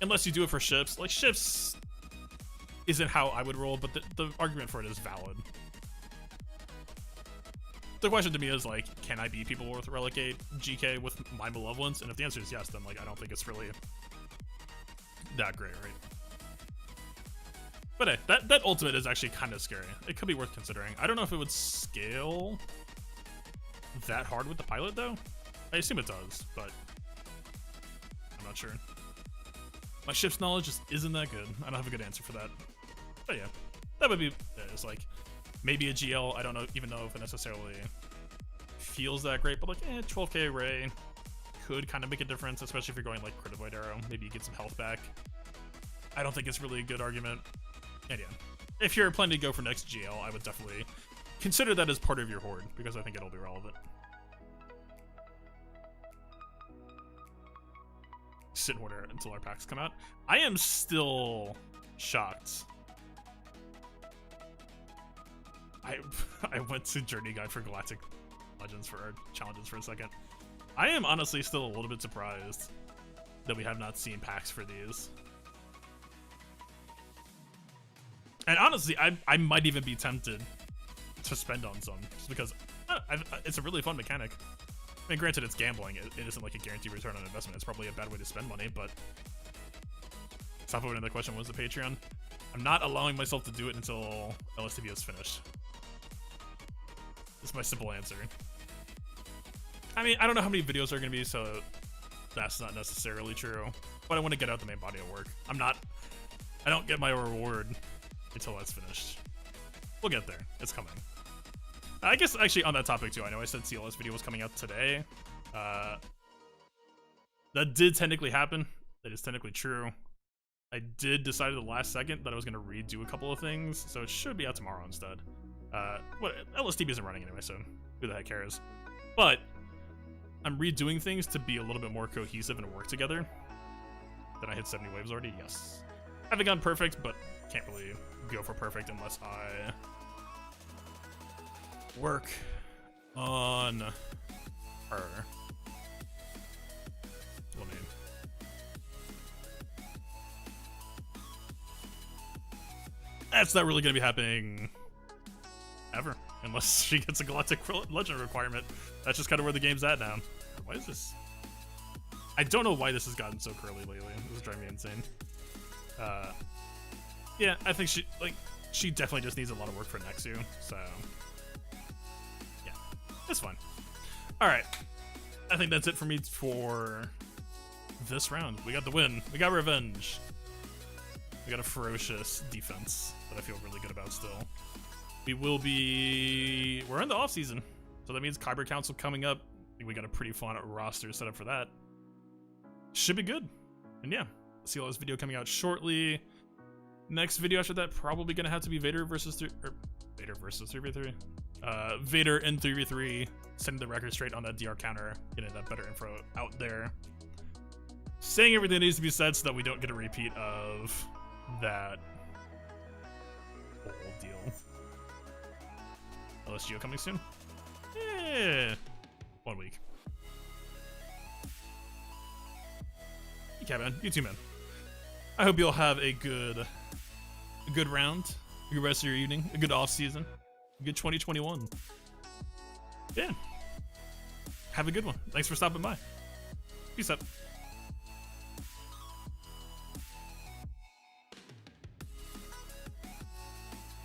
unless you do it for ships. Like ships isn't how I would roll, but the argument for it is valid. The question to me is like, can I beat people with relegate GK with my Malevolence? And if the answer is yes, then like I don't think it's really that great, right? But hey, that ultimate is actually kind of scary. It could be worth considering. I don't know if it would scale that hard with the pilot, though. I assume it does, but I'm not sure. My ship's knowledge just isn't that good. I don't have a good answer for that. But yeah, that would be, it's like, maybe a GL. I don't know, even know if it necessarily feels that great, but like, 12k array could kind of make a difference, especially if you're going like Crit Avoid Arrow. Maybe you get some health back. I don't think it's really a good argument. And yeah, if you're planning to go for next GL, I would definitely consider that as part of your horde, because I think it'll be relevant. Sit in order until our packs come out. I am still shocked. I went to Journey Guide for Galactic Legends for our challenges for a second. I am honestly still a little bit surprised that we have not seen packs for these. And honestly, I might even be tempted to spend on some, just because it's a really fun mechanic. I mean, granted, it's gambling. It isn't like a guaranteed return on investment. It's probably a bad way to spend money, but... Stop avoiding the question, when's the Patreon? I'm not allowing myself to do it until LSTV is finished. That's my simple answer. I mean, I don't know how many videos are going to be, so that's not necessarily true. But I want to get out the main body of work. I don't get my reward until that's finished. We'll get there. It's coming. I guess actually on that topic too, I know I said CLS video was coming out today. That did technically happen. That is technically true. I did decide at the last second that I was going to redo a couple of things, so it should be out tomorrow instead. LSTB isn't running anyway, so who the heck cares? But I'm redoing things to be a little bit more cohesive and work together. Did I hit 70 waves already? Yes. I haven't gone perfect, but can't really go for perfect unless I work on her. Let me... That's not really going to be happening ever, unless she gets a Galactic Legend requirement. That's just kind of where the game's at now. Why is this? I don't know why this has gotten so curly lately. This is driving me insane. Yeah, I think she definitely just needs a lot of work for Nexu, so yeah, it's fine. All right, I think that's it for me for this round. We got the win. We got revenge. We got a ferocious defense that I feel really good about still. We're in the off season, so that means Kyber Council coming up. I think we got a pretty fun roster set up for that. Should be good. And yeah, CLS video coming out shortly. Next video after that probably gonna have to be Vader versus 3v3. Vader in 3v3, setting the record straight on that DR counter, getting that better info out there. Saying everything that needs to be said so that we don't get a repeat of that whole deal. LSGO coming soon? Yeah, 1 week. Yeah, man. You too, man. I hope you'll have a good round, a good rest of your evening, a good off season, a good 2021. Yeah. Have a good one. Thanks for stopping by. Peace out.